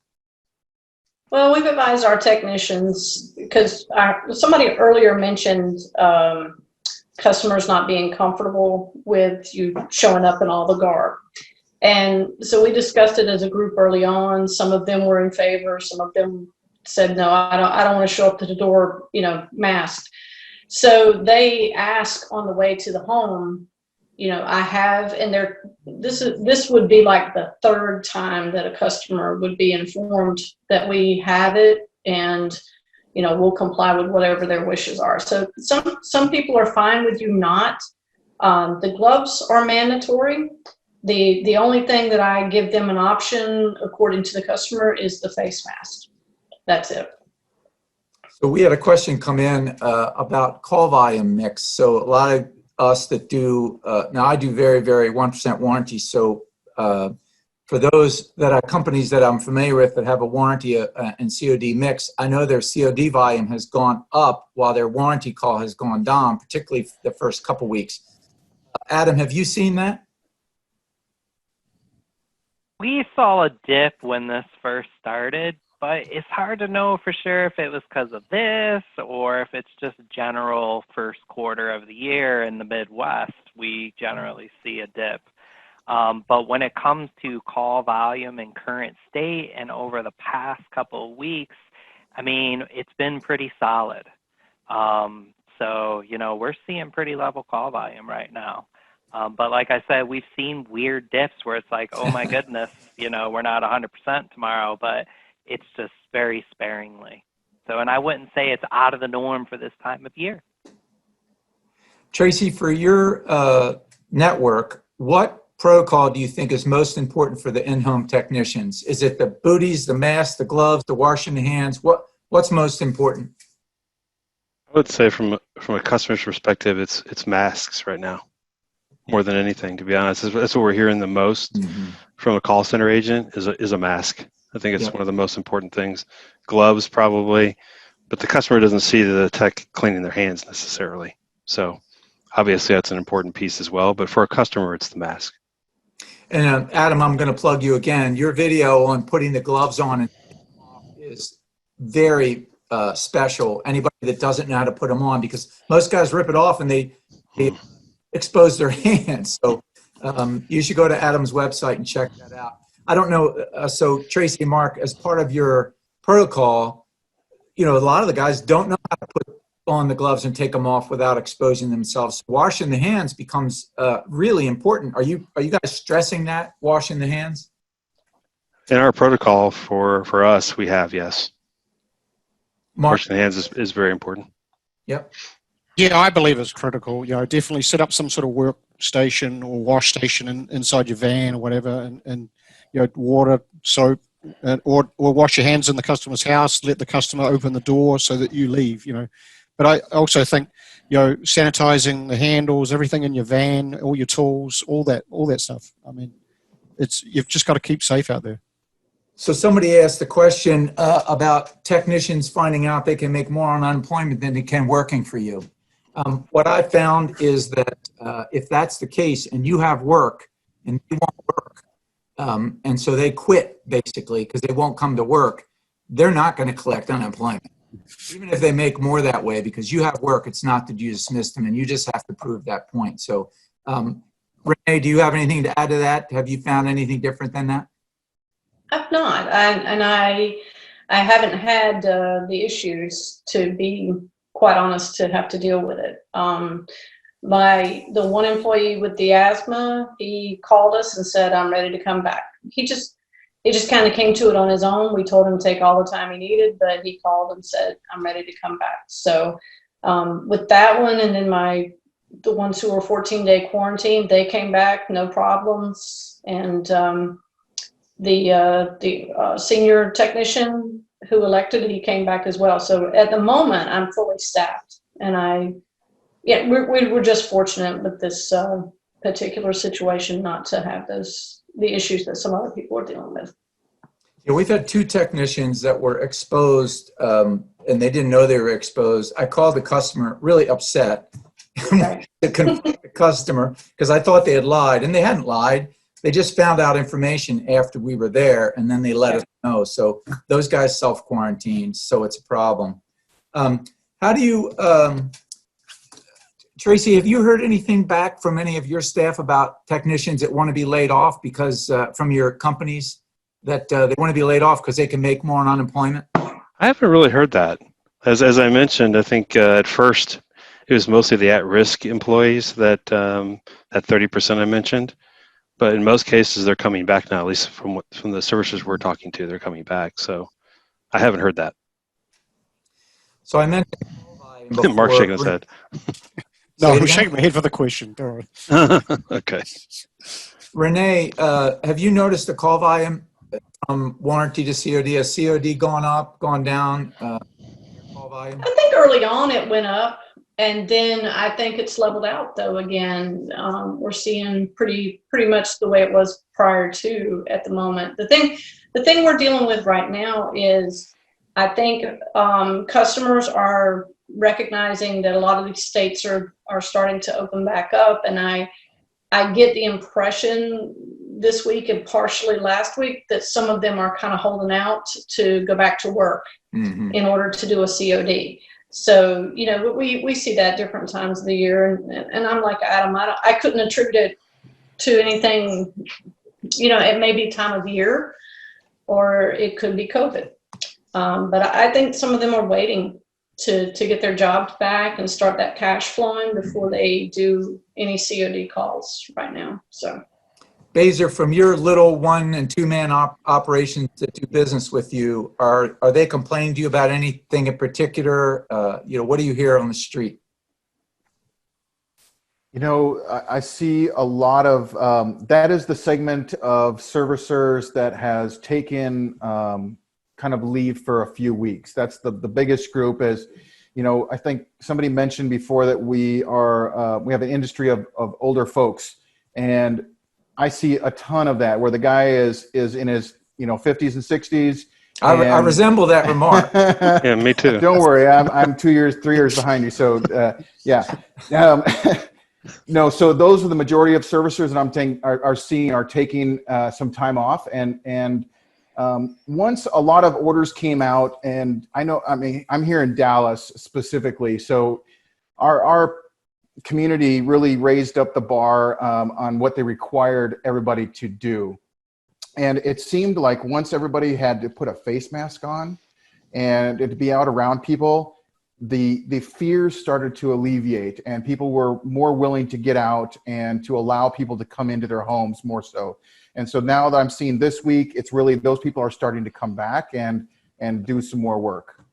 Well, we've advised our technicians, because somebody earlier mentioned customers not being comfortable with you showing up in all the garb. And so we discussed it as a group early on. Some of them were in favor. Some of them said, no, I don't want to show up to the door, masked. So they ask on the way to the home, I have, and this would be like the third time that a customer would be informed that we have it, and we'll comply with whatever their wishes are. So some people are fine with you not. The gloves are mandatory. The only thing that I give them an option according to the customer is the face mask. That's it.
So we had a question come in about call volume mix. So a lot of us that do, now I do very, very 1% warranty. So for those that are companies that I'm familiar with that have a warranty and COD mix, I know their COD volume has gone up while their warranty call has gone down, particularly the first couple weeks. Adam, have you seen that?
We saw a dip when this first started, but it's hard to know for sure if it was because of this or if it's just general first quarter of the year in the Midwest. We generally see a dip. But when it comes to call volume in current state and over the past couple of weeks, I mean, it's been pretty solid. So, you know, we're seeing pretty level call volume right now. But like I said, we've seen weird dips where it's like, oh my goodness, you know, we're not 100% tomorrow, but it's just very sparingly. So, and I wouldn't say it's out of the norm for this time of year.
Tracey, for your network, what protocol do you think is most important for the in-home technicians? Is it the booties, the masks, the gloves, the washing the hands? What's most important?
I would say from a customer's perspective, it's masks right now, more than anything. To be honest, that's what we're hearing the most from a call center agent is a mask. I think it's one of the most important things. Gloves probably, but the customer doesn't see the tech cleaning their hands necessarily. So obviously that's an important piece as well. But for a customer, it's the mask.
And Adam, I'm going to plug you again. Your video on putting the gloves on is very special. Anybody that doesn't know how to put them on, because most guys rip it off and they expose their hands. So you should go to Adam's website and check that out. I don't know. So Tracey and Mark, as part of your protocol, you know, a lot of the guys don't know how to put on the gloves and take them off without exposing themselves. Washing the hands becomes really important. Are you guys stressing that, washing the hands?
In our protocol for us, we have, yes.
Mark?
Washing the hands is very important.
Yep.
Yeah, I believe it's critical. You know, definitely set up some sort of workstation or wash station inside your van or whatever, and you know, water, soap, or wash your hands in the customer's house. Let the customer open the door so that you leave. You know, but I also think, you know, sanitizing the handles, everything in your van, all your tools, all that stuff. I mean, you've just got to keep safe out there.
So somebody asked the question about technicians finding out they can make more on unemployment than they can working for you. What I found is that if that's the case and you have work and they won't work, and so they quit basically because they won't come to work, they're not going to collect unemployment. Even if they make more that way, because you have work, it's not that you dismissed them and you just have to prove that point. So Renee, do you have anything to add to that? Have you found anything different than that?
I've not, I haven't had the issues, to be quite honest, to have to deal with it. The one employee with the asthma, he called us and said, "I'm ready to come back." He just kind of came to it on his own. We told him to take all the time he needed, but he called and said, "I'm ready to come back." So with that one, and then the ones who were 14-day quarantine, they came back, no problems, and the senior technician who elected, he came back as well. So at the moment, I'm fully staffed, and we're just fortunate with this particular situation not to have the issues that some other people are dealing with.
Yeah, we've had 2 technicians that were exposed, and they didn't know they were exposed. I called the customer really upset,
Right.
the customer, because I thought they had lied, and they hadn't lied. They just found out information after we were there, and then they let us know. So those guys self-quarantined, so it's a problem. How do you, Tracey, have you heard anything back from any of your staff about technicians that want to be laid off because from your companies that they want to be laid off because they can make more on unemployment?
I haven't really heard that. As I mentioned, I think at first it was mostly the at-risk employees that 30% I mentioned. But in most cases, they're coming back now, at least from the services we're talking to, they're coming back. So I haven't heard that.
So I mentioned before,
Mark's shaking his head.
No, I'm shaking my head for the question. Don't worry.
Okay.
Renee, have you noticed the call volume from warranty to COD? Has COD gone up, gone down? Call volume?
I think early on it went up, and then I think it's leveled out though again. We're seeing pretty much the way it was prior to at the moment. The thing we're dealing with right now is I think customers are recognizing that a lot of these states are starting to open back up, and I get the impression this week and partially last week that some of them are kind of holding out to go back to work in order to do a COD. So, you know, we see that different times of the year. And I'm like Adam, I couldn't attribute it to anything, you know, it may be time of year or it could be COVID. But I think some of them are waiting to get their jobs back and start that cash flowing before they do any COD calls right now. So,
Besor, from your little 1- and 2-man operations that do business with you, are they complaining to you about anything in particular? You know, what do you hear on the street?
You know, I see a lot of, that is the segment of servicers that has taken kind of leave for a few weeks. That's the biggest group is, you know, I think somebody mentioned before that we have an industry of older folks, and I see a ton of that where the guy is in his, you know, 50s and 60s.
I resemble that remark.
Yeah, me too.
Don't worry, I'm 3 years behind you. So yeah. No, so those are the majority of servicers that I'm taking are taking some time off, and once a lot of orders came out, and I'm here in Dallas specifically, so our community really raised up the bar on what they required everybody to do, and it seemed like once everybody had to put a face mask on and to be out around people, the fears started to alleviate, and people were more willing to get out and to allow people to come into their homes more so. And so now that I'm seeing this week, it's really those people are starting to come back and do some more work.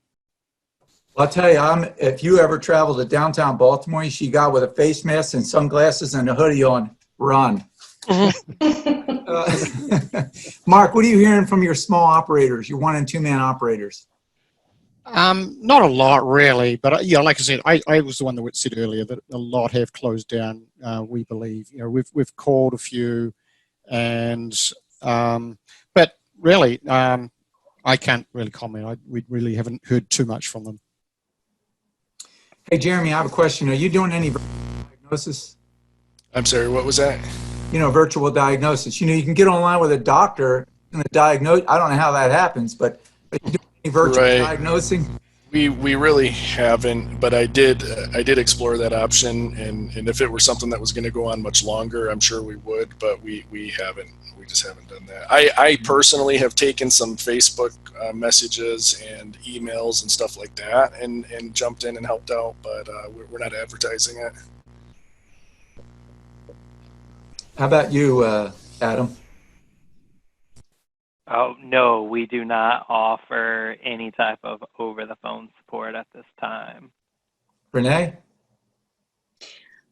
I'll tell you, if you ever travel to downtown Baltimore, you see a guy with a face mask and sunglasses and a hoodie on, run. Mark, what are you hearing from your small operators, your 1- and 2-man operators?
Not a lot really, but yeah, like I said, I was the one that said earlier that a lot have closed down. We believe, you know, we've called a few, and but really, I can't really comment. We really haven't heard too much from them.
Hey, Jeremy, I have a question. Are you doing any diagnosis?
I'm sorry, what was that?
You know, virtual diagnosis. You know, you can get online with a doctor and diagnose. I don't know how that happens, but are you doing any virtual diagnosing?
We really haven't, but I did explore that option, and if it were something that was going to go on much longer, I'm sure we would, but we haven't. We just haven't done that. I personally have taken some Facebook messages and emails and stuff like that, and jumped in and helped out, but we're not advertising it.
How about you, Adam?
Oh, no, we do not offer any type of over-the-phone support at this time.
Renee?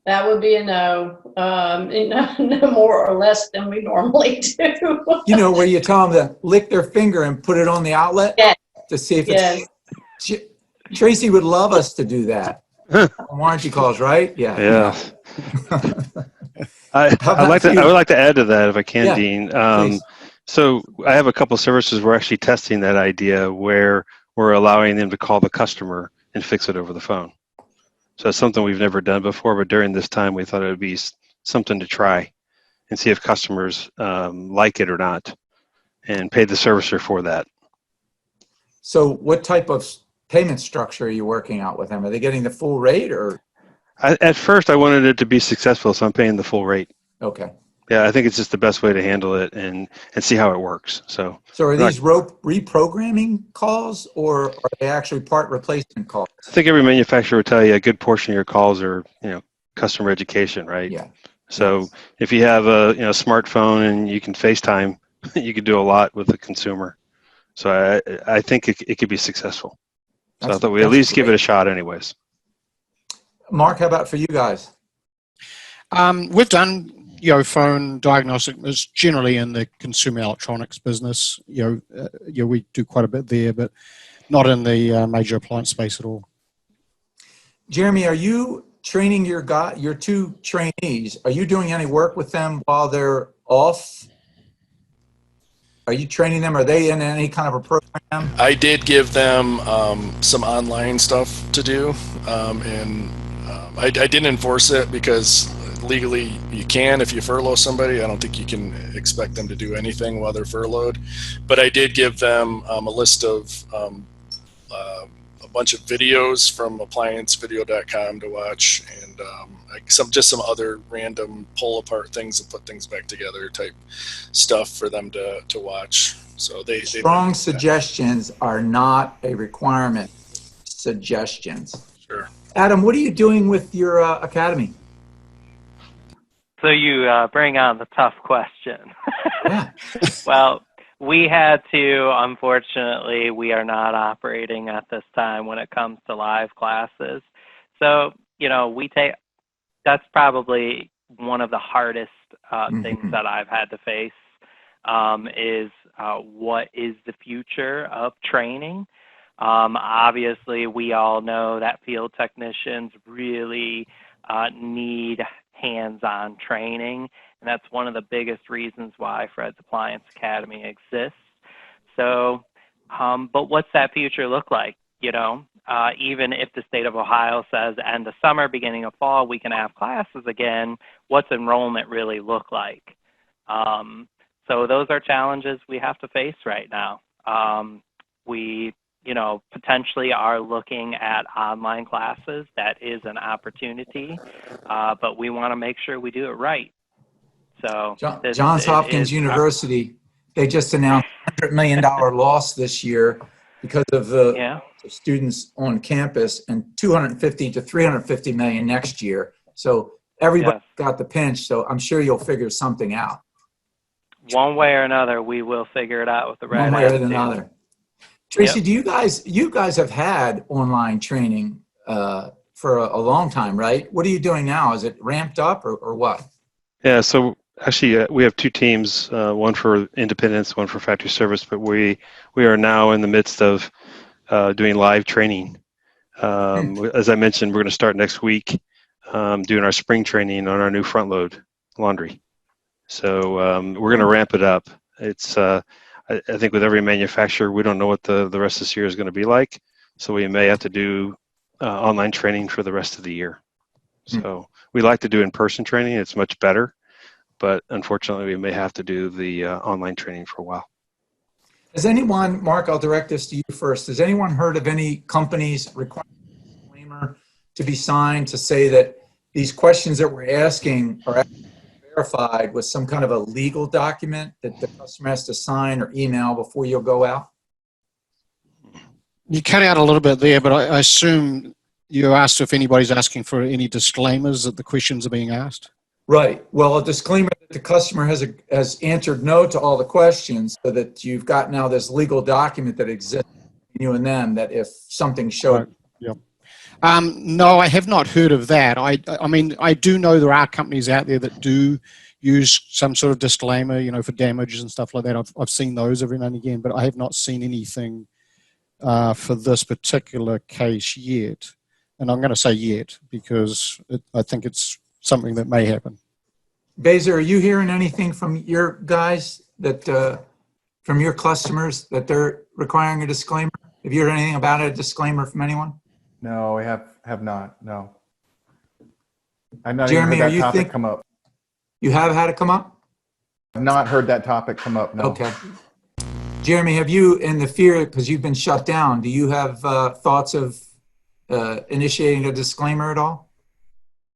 That would be a no. No more or less than we normally do.
You know, where you tell them to lick their finger and put it on the outlet?
Yes.
To see if it's... Tracey would love us to do that. Warranty calls, right?
Yeah. I would like to add to that if I can, Dean.
Please.
So I have a couple of services we're actually testing that idea where we're allowing them to call the customer and fix it over the phone. So it's something we've never done before, but during this time we thought it would be something to try and see if customers like it or not, and pay the servicer for that.
So what type of payment structure are you working out with them? Are they getting the full rate or?
At first I wanted it to be successful, so I'm paying the full rate.
Okay.
Yeah, I think it's just the best way to handle it and see how it works. So
are these reprogramming calls, or are they actually part replacement calls?
I think every manufacturer will tell you a good portion of your calls are, you know, customer education, right?
Yeah.
So if you have a smartphone and you can FaceTime, you can do a lot with the consumer. So I think it could be successful. So I thought we at least give it a shot anyways.
Mark, how about for you guys?
We've done phone diagnostic is generally in the consumer electronics business. We do quite a bit there, but not in the major appliance space at all.
Jeremy, are you training your 2 trainees? Are you doing any work with them while they're off? Are you training them? Are they in any kind of a program?
I did give them some online stuff to do, and I didn't enforce it because legally you can if you furlough somebody. I don't think you can expect them to do anything while they're furloughed. But I did give them a list of a bunch of videos from appliancevideo.com to watch, and some other random pull apart things and put things back together type stuff for them to watch. So they
strong suggestions are not a requirement. Suggestions.
Sure.
Adam, what are you doing with your academy?
So you bring on the tough question.
Yeah.
Well, we had to, unfortunately, we are not operating at this time when it comes to live classes. So, that's probably one of the hardest things that I've had to face is what is the future of training? Obviously, we all know that field technicians really need hands-on training, and that's one of the biggest reasons why Fred's Appliance Academy exists. So, but what's that future look like? Even if the state of Ohio says end of summer, beginning of fall, we can have classes again, what's enrollment really look like? So those are challenges we have to face right now. We potentially are looking at online classes. That is an opportunity, but we want to make sure we do it right. So
Johns Hopkins University, they just announced $100 million loss this year because of the students on campus, and 250 to 350 million next year. So everybody got the pinch. So I'm sure you'll figure something out.
One way or another, we will figure it out with the right
one way or
attitude.
another. Tracey, do you guys have had online training for a long time, right? What are you doing now? Is it ramped up or what?
Yeah, so actually we have two teams, one for independents, one for factory service, but we are now in the midst of doing live training. As I mentioned, we're going to start next week doing our spring training on our new front load laundry. So we're going to ramp it up. It's I think with every manufacturer, we don't know what the rest of this year is going to be like. So we may have to do online training for the rest of the year. So we like to do in-person training. It's much better. But unfortunately, we may have to do the online training for a while.
Has anyone, Mark, I'll direct this to you first. Has anyone heard of any companies requiring a disclaimer to be signed to say that these questions that we're asking are verified with some kind of a legal document that the customer has to sign or email before you'll go out?
You cut out a little bit there, but I assume you asked if anybody's asking for any disclaimers that the questions are being asked.
Right. Well, a disclaimer that the customer has answered no to all the questions, so that you've got now this legal document that exists between you and them, that if something showed.
Right. Yep. No, I have not heard of that. I mean, I do know there are companies out there that do use some sort of disclaimer, for damages and stuff like that. I've seen those every now and again, but I have not seen anything for this particular case yet. And I'm going to say yet because I think it's something that may happen.
Besor, are you hearing anything from your guys that from your customers that they're requiring a disclaimer? Have you heard anything about a disclaimer from anyone?
No, we have not. No. I've not
Jeremy,
even heard that topic come up.
You have had it come up?
I've not heard that topic come up. No.
Okay. Jeremy, have you, in the fear, because you've been shut down, do you have thoughts of initiating a disclaimer at all?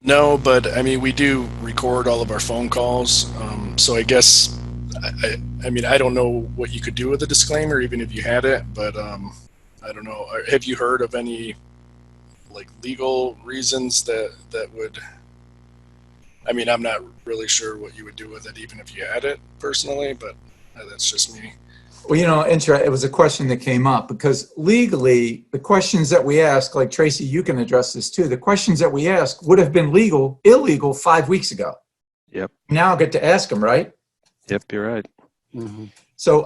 No, but I mean, we do record all of our phone calls. So I guess, I mean, I don't know what you could do with a disclaimer, even if you had it, but I don't know. Have you heard of any legal reasons that would, I mean, I'm not really sure what you would do with it, even if you had it personally, but that's just me.
Well, it was a question that came up because legally, the questions that we ask, like Tracey, you can address this too. The questions that we ask would have been illegal 5 weeks ago.
Yep.
Now I get to ask them, right?
Yep, you're right.
Mm-hmm.
So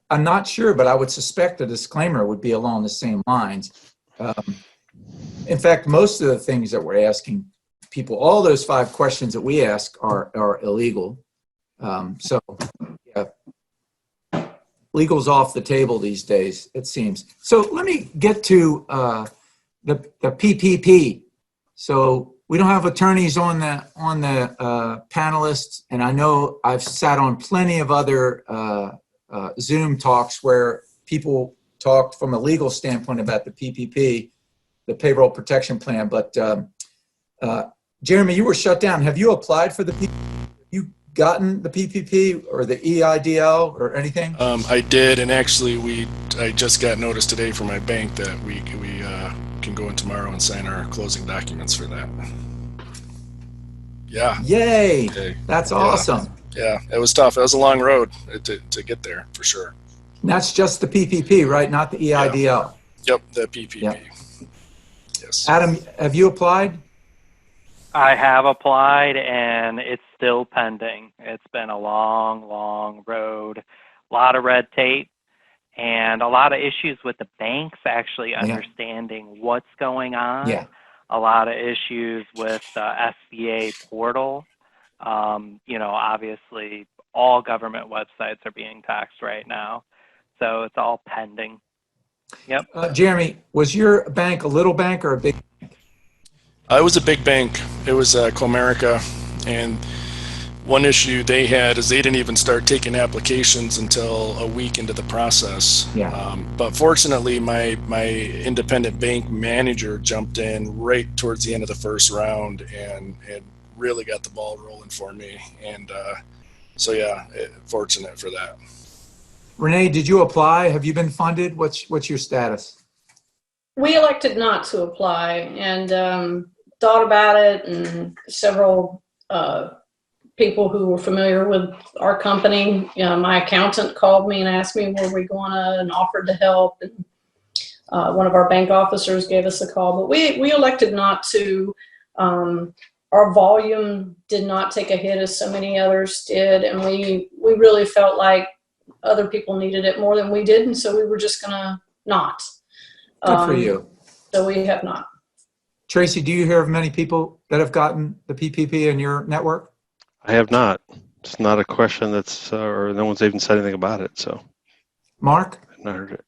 I'm not sure, but I would suspect a disclaimer would be along the same lines. In fact, most of the things that we're asking people, all those 5 questions that we ask are illegal. So, yeah. Legal's off the table these days, it seems. So let me get to the PPP. So we don't have attorneys on the panelists, and I know I've sat on plenty of other Zoom talks where people talked from a legal standpoint about the PPP, the Payroll Protection Plan. But Jeremy, you were shut down. Have you applied for the PPP? Have you gotten the PPP or the EIDL or anything?
I did, and actually I just got notice today from my bank that we can go in tomorrow and sign our closing documents for that. Yeah.
Yay!
Okay.
That's awesome.
Yeah, it was tough. It was a long road to get there, for sure.
And that's just the PPP, right? Not the EIDL.
Yep, the PPP.
Yep.
Yes.
Adam, have you applied?
I have applied, and it's still pending. It's been a long, long road, a lot of red tape, and a lot of issues with the banks actually understanding what's going on.
Yeah.
A lot of issues with the SBA portal. Obviously, all government websites are being taxed right now, so it's all pending. Yep.
Jeremy, was your bank a little bank or a big?
It was a big bank. It was Comerica, and one issue they had is they didn't even start taking applications until a week into the process.
Yeah.
But fortunately, my independent bank manager jumped in right towards the end of the first round and really got the ball rolling for me. And fortunate for that.
Renee, did you apply? Have you been funded? What's your status?
We elected not to apply, and thought about it, and several people who were familiar with our company, my accountant called me and asked me were we going to, and offered to help, and one of our bank officers gave us a call, but we elected not to. Our volume did not take a hit as so many others did, and we really felt like other people needed it more than we did, and so we were just gonna not.
Good for you.
So we have not.
Tracey, do you hear of many people that have gotten the PPP in your network?
I have not. It's not a question that's, or no one's even said anything about it. So,
Mark?
I've not heard it.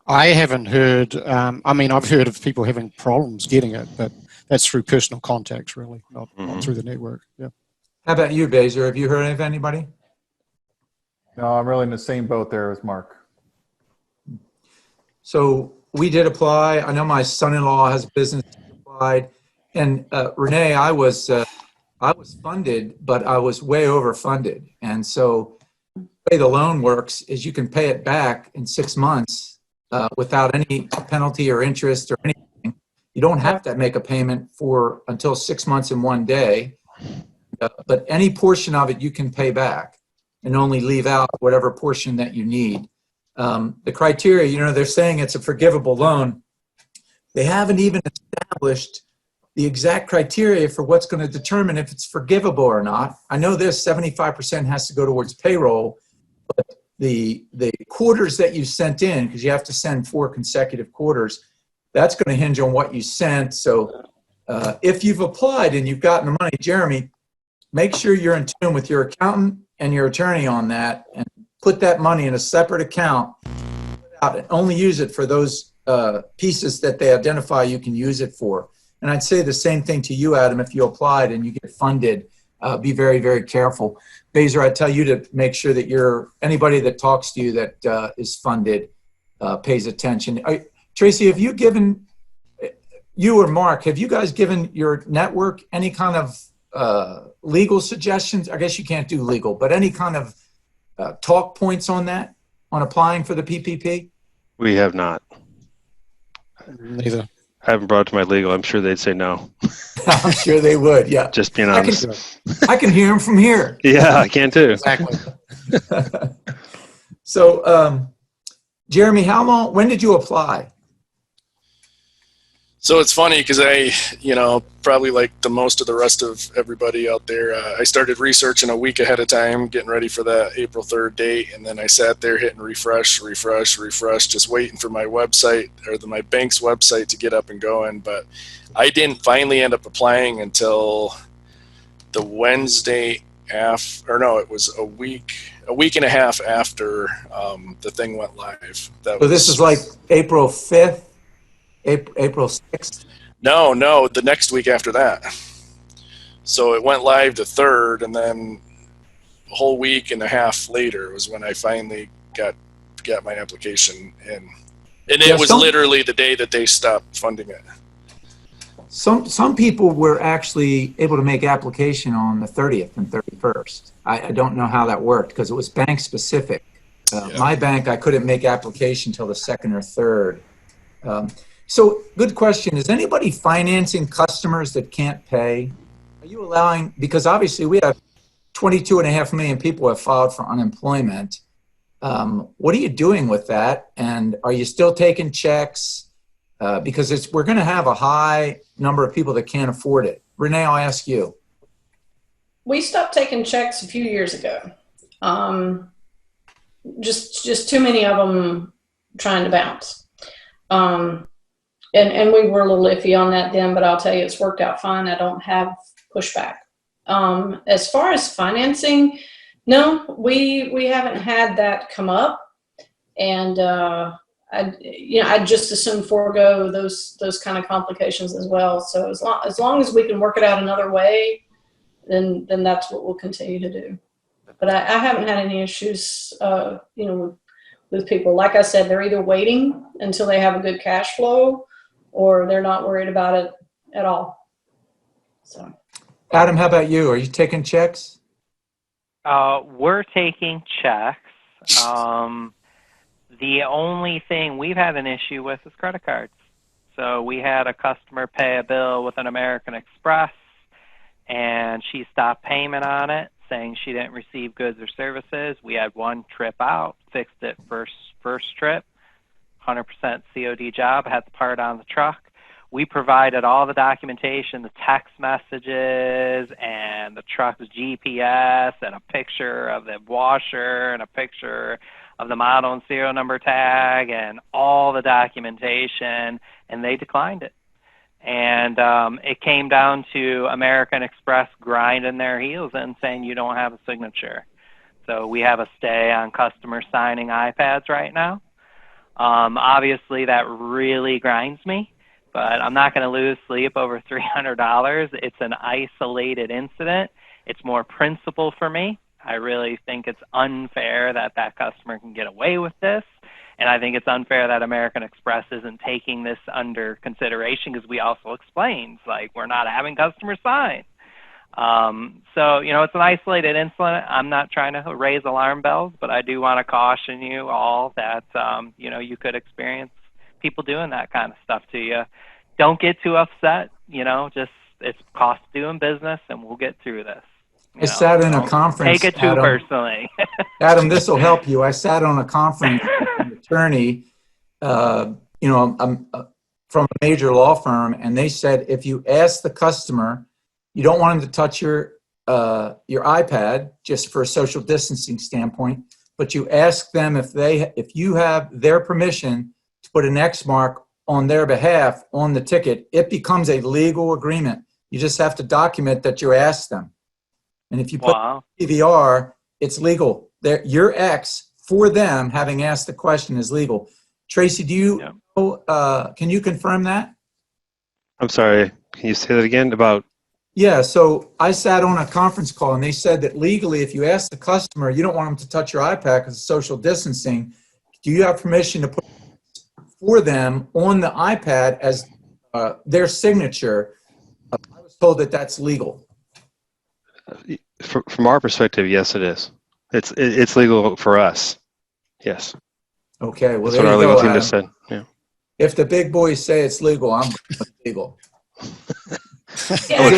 I haven't heard. I've heard of people having problems getting it, but that's through personal contacts, really, not through the network. Yeah.
How about you, Besor? Have you heard of anybody?
No, I'm really in the same boat there as Mark.
So we did apply. I know my son-in-law has a business applied, and Renee, I was funded, but I was way overfunded, and so the way the loan works is you can pay it back in 6 months without any penalty or interest or anything. You don't have to make a payment until 6 months and 1 day, but any portion of it you can pay back and only leave out whatever portion that you need. The criteria, they're saying it's a forgivable loan. They haven't even established the exact criteria for what's going to determine if it's forgivable or not. I know this 75% has to go towards payroll, but the quarters that you sent in, because you have to send 4 consecutive quarters, that's going to hinge on what you sent. So if you've applied and you've gotten the money, Jeremy, make sure you're in tune with your accountant and your attorney on that, and put that money in a separate account and only use it for those pieces that they identify you can use it for. And I'd say the same thing to you, Adam, if you applied and you get funded, be very, very careful. Besor, I tell you to make sure that anybody that talks to you that is funded pays attention. Tracey, have you given, you or Mark, have you guys given your network any kind of legal suggestions? I guess you can't do legal, but any kind of talk points on that, on applying for the PPP?
We have not.
Neither.
I haven't brought it to my legal. I'm sure they'd say no.
I'm sure they would, yeah.
Just being honest.
I can hear them from here.
Yeah, I can too.
Exactly.
So, Jeremy, when did you apply?
So it's funny because I, probably like most of the rest of everybody out there, I started researching a week ahead of time, getting ready for that April 3rd date. And then I sat there hitting refresh, just waiting for my website or my bank's website to get up and going. But I didn't finally end up applying until the Wednesday it was a week and a half after the thing went live.
So this is like April 5th? April 6th?
No, the next week after that. So it went live the 3rd, and then a whole week and a half later was when I finally got my application in. And it was literally the day that they stopped funding it.
Some people were actually able to make application on the 30th and 31st. I don't know how that worked because it was bank specific. My bank, I couldn't make application till the 2nd or 3rd. So good question. Is anybody financing customers that can't pay? Are you allowing, because obviously we have 22.5 million people have filed for unemployment. What are you doing with that? And are you still taking checks? Because we're going to have a high number of people that can't afford it. Renee, I'll ask you.
We stopped taking checks a few years ago. Just too many of them trying to bounce. And we were a little iffy on that then, but I'll tell you, it's worked out fine. I don't have pushback. As far as financing, no, we haven't had that come up. And, I'd just as soon forego those kind of complications as well. So as long as we can work it out another way, then that's what we'll continue to do. But I haven't had any issues, with people. Like I said, they're either waiting until they have a good cash flow, or they're not worried about it at all. So,
Adam, how about you? Are you taking checks?
We're taking checks. The only thing we've had an issue with is credit cards. So we had a customer pay a bill with an American Express, and she stopped payment on it, saying she didn't receive goods or services. We had one trip out, fixed it first trip, 100% COD job, had the part on the truck. We provided all the documentation, the text messages, and the truck's GPS, and a picture of the washer, and a picture of the model and serial number tag, and all the documentation, and they declined it. And it came down to American Express grinding their heels and saying, you don't have a signature. So we have a stay on customer signing iPads right now. Obviously, that really grinds me, but I'm not going to lose sleep over $300. It's an isolated incident. It's more principle for me. I really think it's unfair that that customer can get away with this. And I think it's unfair that American Express isn't taking this under consideration, because we also explained, like, we're not having customers sign. So, it's an isolated incident. I'm not trying to raise alarm bells, but I do want to caution you all that, you could experience people doing that kind of stuff to you. Don't get too upset. Just it's cost of doing business, and we'll get through this.
I sat in a conference.
Take it too personally.
Adam, this will help you. I sat on a conference with an attorney, I'm from a major law firm, and they said if you ask the customer, you don't want them to touch your iPad just for a social distancing standpoint, but you ask them if you have their permission to put an X mark on their behalf on the ticket, it becomes a legal agreement. You just have to document that you asked them. And if you put PVR, it's legal. Your X for them having asked the question is legal. Tracey, do you know, can you confirm that?
I'm sorry. Can you say that again about?
Yeah. So I sat on a conference call, and they said that legally, if you ask the customer, you don't want them to touch your iPad because of social distancing, do you have permission to put for them on the iPad as their signature? I was told that that's legal.
From our perspective, yes, it is. It's legal for us. Yes.
Okay. Well,
that's
there
what our
you
legal
go,
team
Adam.
just said. Yeah.
If the big boys say it's legal, I'm legal.
Yeah,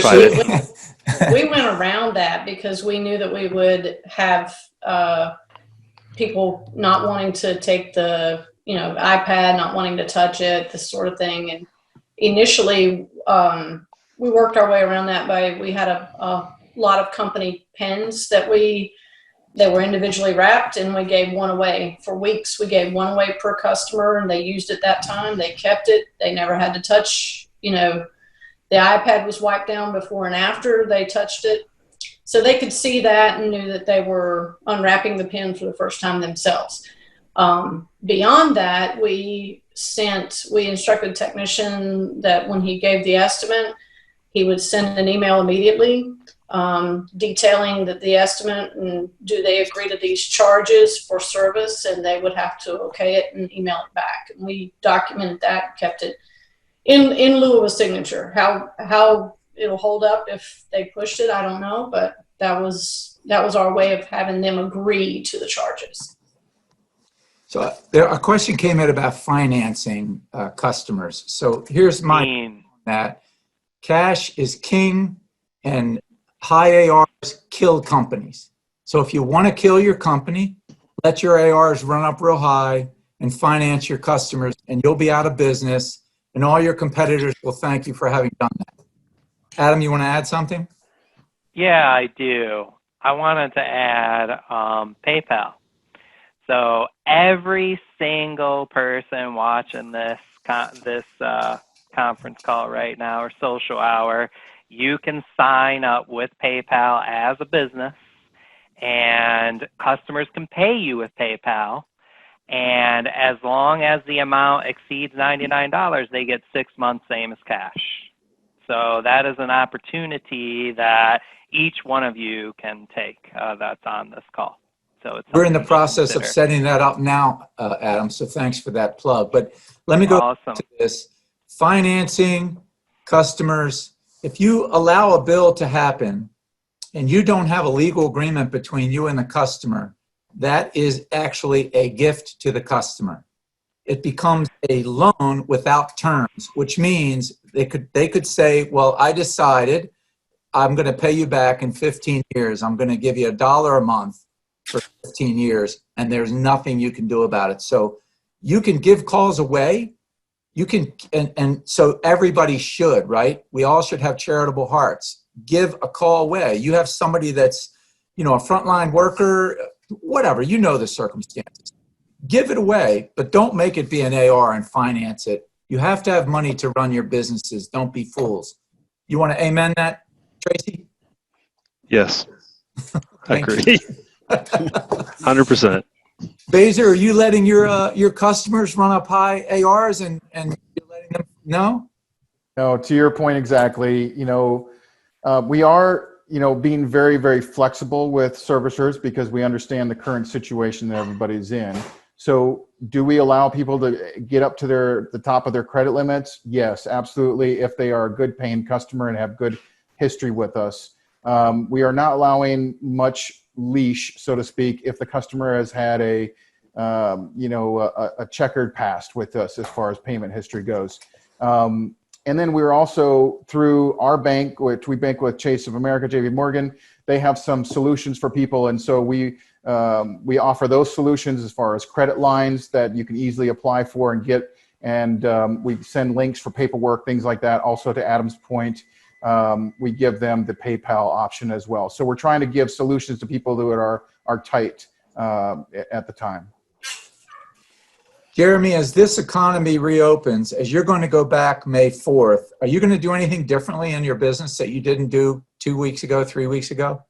we went around that because we knew that we would have people not wanting to take the iPad, not wanting to touch it, this sort of thing. And initially, we worked our way around that by we had a lot of company pens that were individually wrapped, and we gave one away. For weeks, we gave one away per customer, and they used it that time. They kept it. They never had to touch, the iPad was wiped down before and after they touched it. So they could see that and knew that they were unwrapping the pen for the first time themselves. Beyond that, we we instructed the technician that when he gave the estimate, he would send an email immediately detailing the estimate and do they agree to these charges for service, and they would have to okay it and email it back. And we documented that, kept it in lieu of a signature. How it'll hold up if they pushed it, I don't know, but that was our way of having them agree to the charges.
So a question came in about financing customers. So here's my that cash is king and high ARs kill companies. So if you want to kill your company, let your ARs run up real high and finance your customers, and you'll be out of business, and all your competitors will thank you for having done that. Adam, you want to add something?
Yeah, I do. I wanted to add PayPal. So every single person watching this conference call right now, or social hour, you can sign up with PayPal as a business, and customers can pay you with PayPal. And as long as the amount exceeds $99, they get 6 months, same as cash. So that is an opportunity that each one of you can take that's on this call. So
we're in the process of setting that up now, Adam, so thanks for that plug. But let me go to this. Financing customers, if you allow a bill to happen and you don't have a legal agreement between you and the customer, that is actually a gift to the customer. It becomes a loan without terms, which means they could say, well, I decided I'm going to pay you back in 15 years. I'm going to give you $1 a month for 15 years, and there's nothing you can do about it. So you can give calls away. You can, and so everybody should, right? We all should have charitable hearts. Give a call away. You have somebody that's, a frontline worker, whatever, the circumstances. Give it away, but don't make it be an AR and finance it. You have to have money to run your businesses. Don't be fools. You want to amen that, Tracy?
Yes, I agree. 100%.
Besor, are you letting your customers run up high ARs and you're letting them know?
No, to your point exactly. We are being very, very flexible with servicers because we understand the current situation that everybody's in. So do we allow people to get up to the top of their credit limits? Yes, absolutely. If they are a good paying customer and have good history with us. We are not allowing much leash, so to speak, if the customer has had a checkered past with us as far as payment history goes. And then we're also, through our bank, which we bank with Chase of America, JP Morgan, they have some solutions for people. And so we offer those solutions as far as credit lines that you can easily apply for and get. And we send links for paperwork, things like that. Also, to Adam's point, we give them the PayPal option as well. So we're trying to give solutions to people who are tight at the time.
Jeremy, as this economy reopens, as you're going to go back May 4th, are you going to do anything differently in your business that you didn't do 2 weeks ago, 3 weeks ago?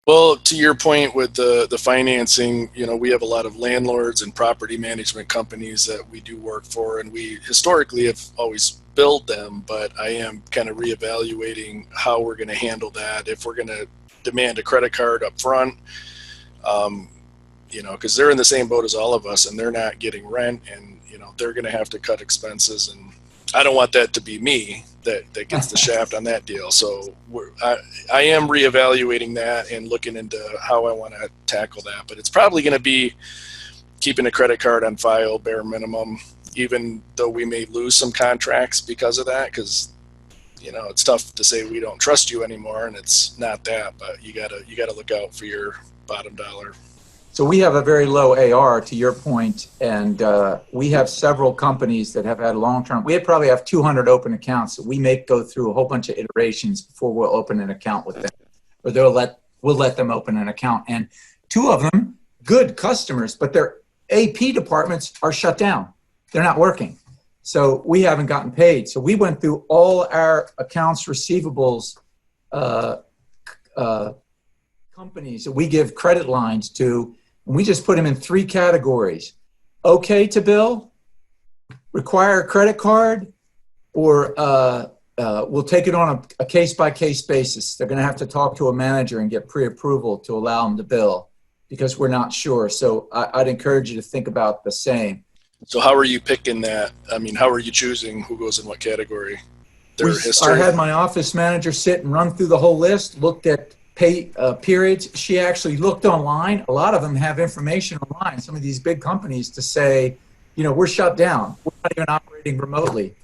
Well, to your point with the financing, we have a lot of landlords and property management companies that we do work for, and we historically have always billed them, but I am kind of reevaluating how we're going to handle that. If we're going to demand a credit card up front, because they're in the same boat as all of us and they're not getting rent, and, they're going to have to cut expenses, and I don't want that to be me that gets the shaft on that deal. So I am reevaluating that and looking into how I want to tackle that, but it's probably going to be keeping a credit card on file, bare minimum, even though we may lose some contracts because of that, because it's tough to say we don't trust you anymore, and it's not that, but you gotta look out for your bottom dollar.
So we have a very low AR, to your point, and we have several companies that have had long-term. We probably have 200 open accounts that we make go through a whole bunch of iterations before we'll open an account with them, or we'll let them open an account. And 2 of them, good customers, but their AP departments are shut down. They're not working. So we haven't gotten paid. So we went through all our accounts receivables companies that we give credit lines to, and we just put them in 3 categories. okay to bill, require a credit card, or we'll take it on a case-by-case basis. They're going to have to talk to a manager and get pre-approval to allow them to bill because we're not sure. So I'd encourage you to think about the same.
So how are you picking that? I mean, how are you choosing who goes in what category? Their history?
I had my office manager sit and run through the whole list, looked at pay periods. She actually looked online. A lot of them have information online, some of these big companies, to say, you know, we're shut down. We're not even operating remotely.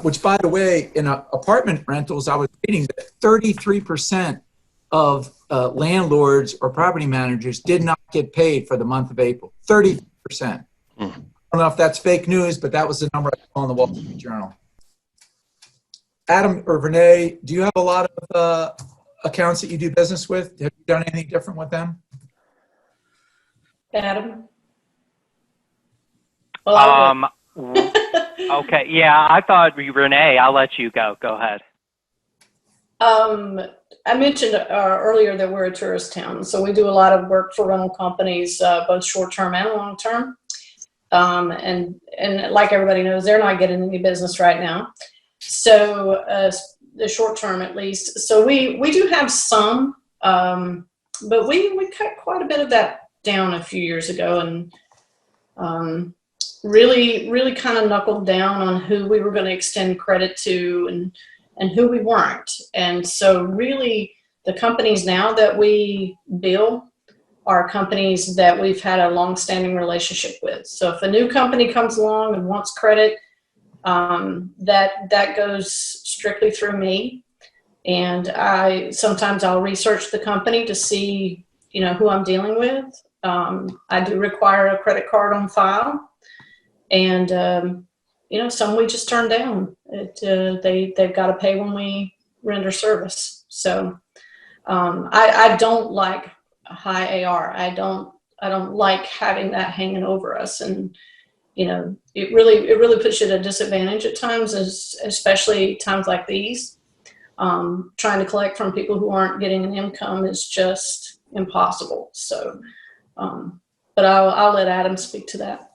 Which, by the way, in apartment rentals, I was reading that 33% of landlords or property managers did not get paid for the month of April. 33%. I don't know if that's fake news, but that was the number I saw in the Wall Street Journal. Adam or Renee, do you have a lot of accounts that you do business with? Have you done anything different with them?
Adam? Well,
Okay, yeah, I thought Renee, I'll let you go. Go ahead.
I mentioned earlier that we're a tourist town, so we do a lot of work for rental companies, both short-term and long-term. And like everybody knows, they're not getting any business right now. So the short-term, at least. So we do have some, but we cut quite a bit of that down a few years ago, and really kind of knuckled down on who we were going to extend credit to and who we weren't. And so really the companies now that we bill are companies that we've had a long-standing relationship with. So if a new company comes along and wants credit, that goes strictly through me. And sometimes I'll research the company to see, you know, who I'm dealing with. I do require a credit card on file. And, you know, some we just turn down. They've got to pay when we render service. So I don't like high AR. I don't like having that hanging over us. And, you know, it really puts you at a disadvantage at times, especially times like these. Trying to collect from people who aren't getting an income is just impossible. So, but I'll let Adam speak to that.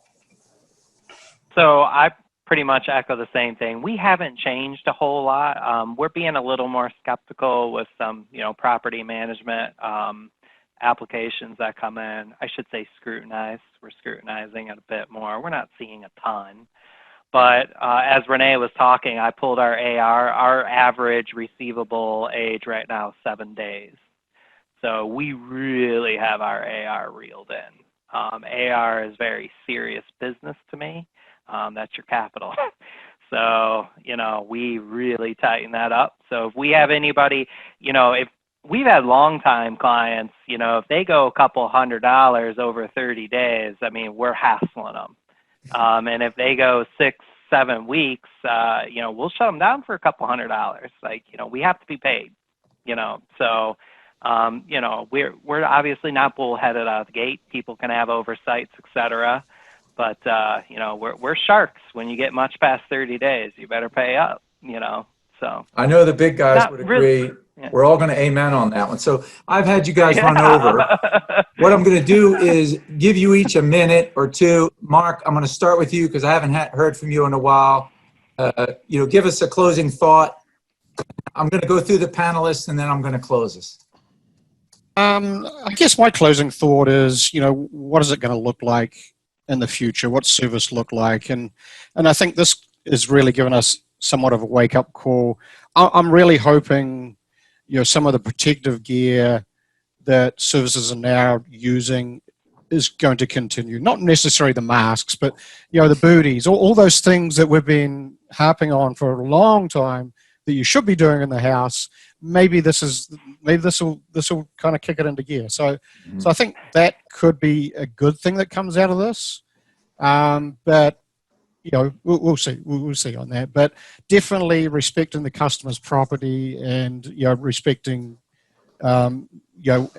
So I pretty much echo the same thing. We haven't changed a whole lot. We're being a little more skeptical with some, you know, property management applications that come in. I should say scrutinized. We're scrutinizing it a bit more. We're not seeing a ton. But as Renee was talking, I pulled our AR. Our average receivable age right now is 7 days. So we really have our AR reeled in. AR is very serious business to me. That's your capital. So, you know, we really tighten that up. So if we have anybody, you know, if we've had long-time clients, you know, if they go a couple $100 over 30 days, I mean, we're hassling them. And if they go 6-7 weeks, you know, we'll shut them down for a couple $100. Like, you know, we have to be paid, you know. So, you know, we're obviously not bullheaded out of the gate. People can have oversights, et cetera. But, you know, we're sharks. When you get much past 30 days, you better pay up, you know. So
I know the big guys would agree.
Really, yeah.
We're all going to amen on that one. So I've had you guys run over. What I'm going to do is give you each a minute or two. Mark, I'm going to start with you because I haven't heard from you in a while. You know, give us a closing thought. I'm going to go through the panelists and then I'm going to close this.
I guess my closing thought is, you know, what is it going to look like in the future? What's service look like? And I think this is really giving us somewhat of a wake-up call. I'm really hoping, you know, some of the protective gear that services are now using is going to continue. Not necessarily the masks, but, you know, the booties, all those things that we've been harping on for a long time that you should be doing in the house. Maybe this will kind of kick it into gear. So I think that could be a good thing that comes out of this. But you know, we'll see. We'll see on that. But definitely respecting the customer's property and, you know, respecting you know,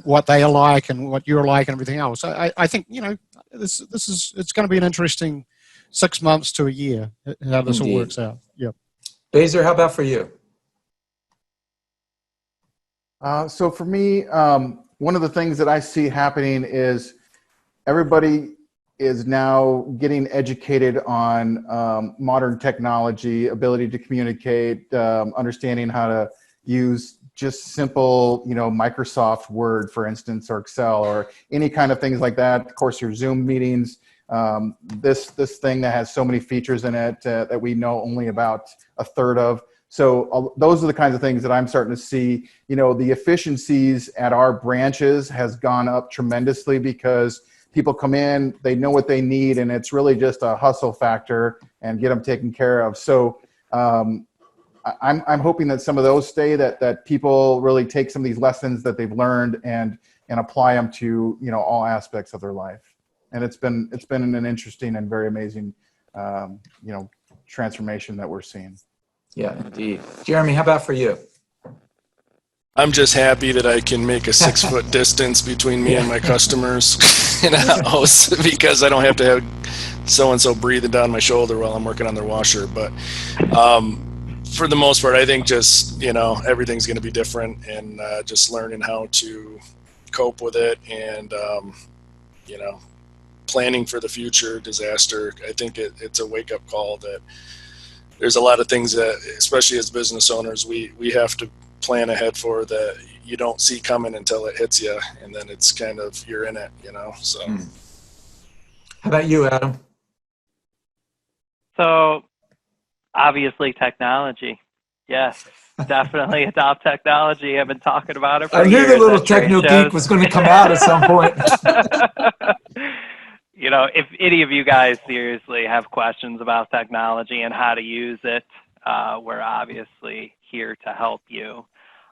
what they are like and what you're like and everything else. I think, you know, it's going to be an interesting 6 months to a year how this all works out. Yeah.
Besor, how about for you?
So for me, one of the things that I see happening is everybody is now getting educated on modern technology, ability to communicate, understanding how to use just simple, Microsoft Word, for instance, or Excel, or any kind of things like that. Of course, your Zoom meetings, this thing that has so many features in it that we know only about a third of. So those are the kinds of things that I'm starting to see. The efficiencies at our branches has gone up tremendously because people come in, they know what they need, and it's really just a hustle factor and get them taken care of. So I'm hoping that some of those stay, that people really take some of these lessons that they've learned and apply them to all aspects of their life. And it's been an interesting and very amazing transformation that we're seeing.
Yeah, indeed. Jeremy, how about for you?
I'm just happy that I can make a 6-foot distance between me and my customers in a house because I don't have to have so-and-so breathing down my shoulder while I'm working on their washer. But for the most part, I think just, everything's going to be different, and just learning how to cope with it and, planning for the future disaster. I think it's a wake-up call that there's a lot of things that, especially as business owners, we have to plan ahead for that you don't see coming until it hits you, and then it's kind of, you're in it, so.
How about you, Adam?
So obviously technology. Yes, definitely adopt technology. I've been talking about it for years.
I knew the little
at trade
techno
shows.
geek was going to come out at some point.
If any of you guys seriously have questions about technology and how to use it, we're obviously here to help you.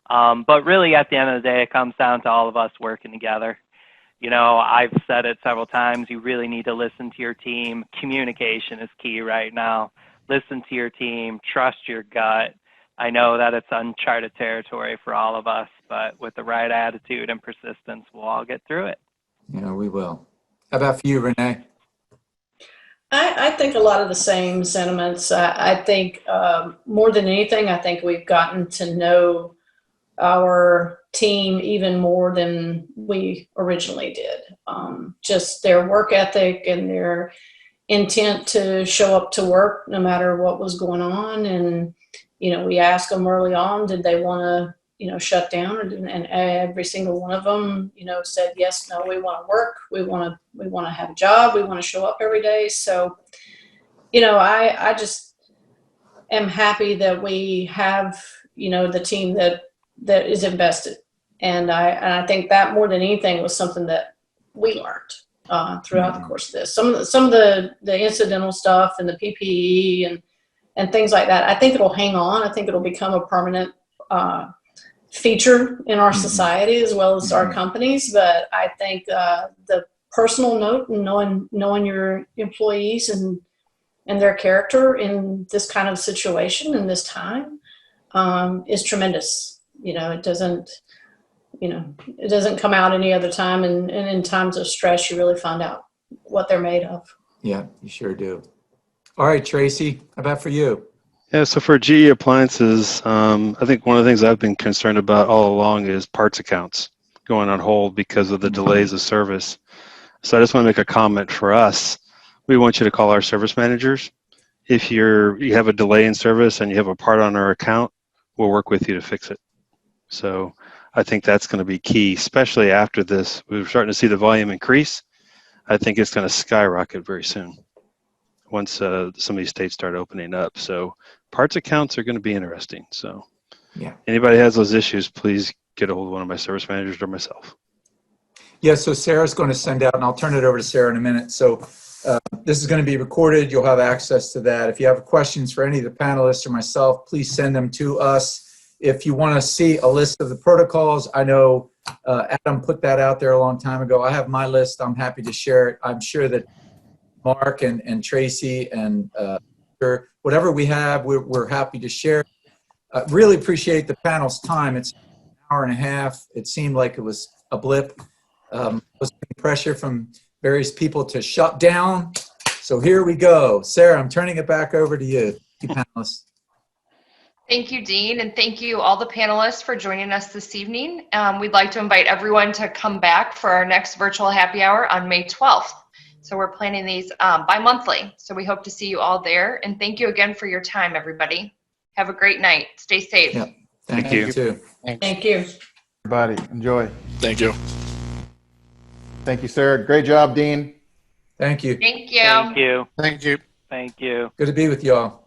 But really, at the end of the day, it comes down to all of us working together. I've said it several times, you really need to listen to your team. Communication is key right now. Listen to your team, trust your gut. I know that it's uncharted territory for all of us, but with the right attitude and persistence, we'll all get through it.
Yeah, we will. How about for you, Renee?
I think a lot of the same sentiments. I think more than anything, I think we've gotten to know our team even more than we originally did. Just their work ethic and their intent to show up to work no matter what was going on. And, we asked them early on, did they want to, shut down? And every single one of them, said, yes, no, we want to work. We want to have a job. We want to show up every day. So, I just am happy that we have, the team that is invested. And I think that more than anything was something that we learned throughout the course of this. Some of the incidental stuff and the PPE and things like that, I think it'll hang on. I think it'll become a permanent feature in our society as well as our companies. But I think the personal note and knowing your employees and their character in this kind of situation in this time is tremendous. It doesn't come out any other time. And in times of stress, you really find out what they're made of.
Yeah, you sure do. All right, Tracey, how about for you?
Yeah, so for GE Appliances, I think one of the things I've been concerned about all along is parts accounts going on hold because of the delays of service. So I just want to make a comment for us. We want you to call our service managers. If you have a delay in service and you have a part on our account, we'll work with you to fix it. So I think that's going to be key, especially after this. We're starting to see the volume increase. I think it's going to skyrocket very soon once some of these states start opening up. So parts accounts are going to be interesting. So
yeah,
anybody has those issues, please get a hold of one of my service managers or myself.
Yeah, so Sarah's going to send out, and I'll turn it over to Sarah in a minute. So this is going to be recorded. You'll have access to that. If you have questions for any of the panelists or myself, please send them to us. If you want to see a list of the protocols, I know Adam put that out there a long time ago. I have my list. I'm happy to share it. I'm sure that Mark and Tracey and whatever we have, we're happy to share. Really appreciate the panel's time. It's an hour and a half. It seemed like it was a blip. Was pressure from various people to shut down. So here we go. Sarah, I'm turning it back over to you. You panelists.
Thank you, Dean, and thank you all the panelists for joining us this evening. We'd like to invite everyone to come back for our next virtual happy hour on May 12th. So we're planning these bi-monthly. So we hope to see you all there. And thank you again for your time, everybody. Have a great night. Stay safe.
Yeah. Thank
you.
you too.
Thanks.
Thank you.
Everybody, enjoy.
Thank you.
Thank you, Sarah. Great job, Dean.
Thank you.
Thank you.
Thank you.
Thank you.
Thank you.
Good to be with y'all.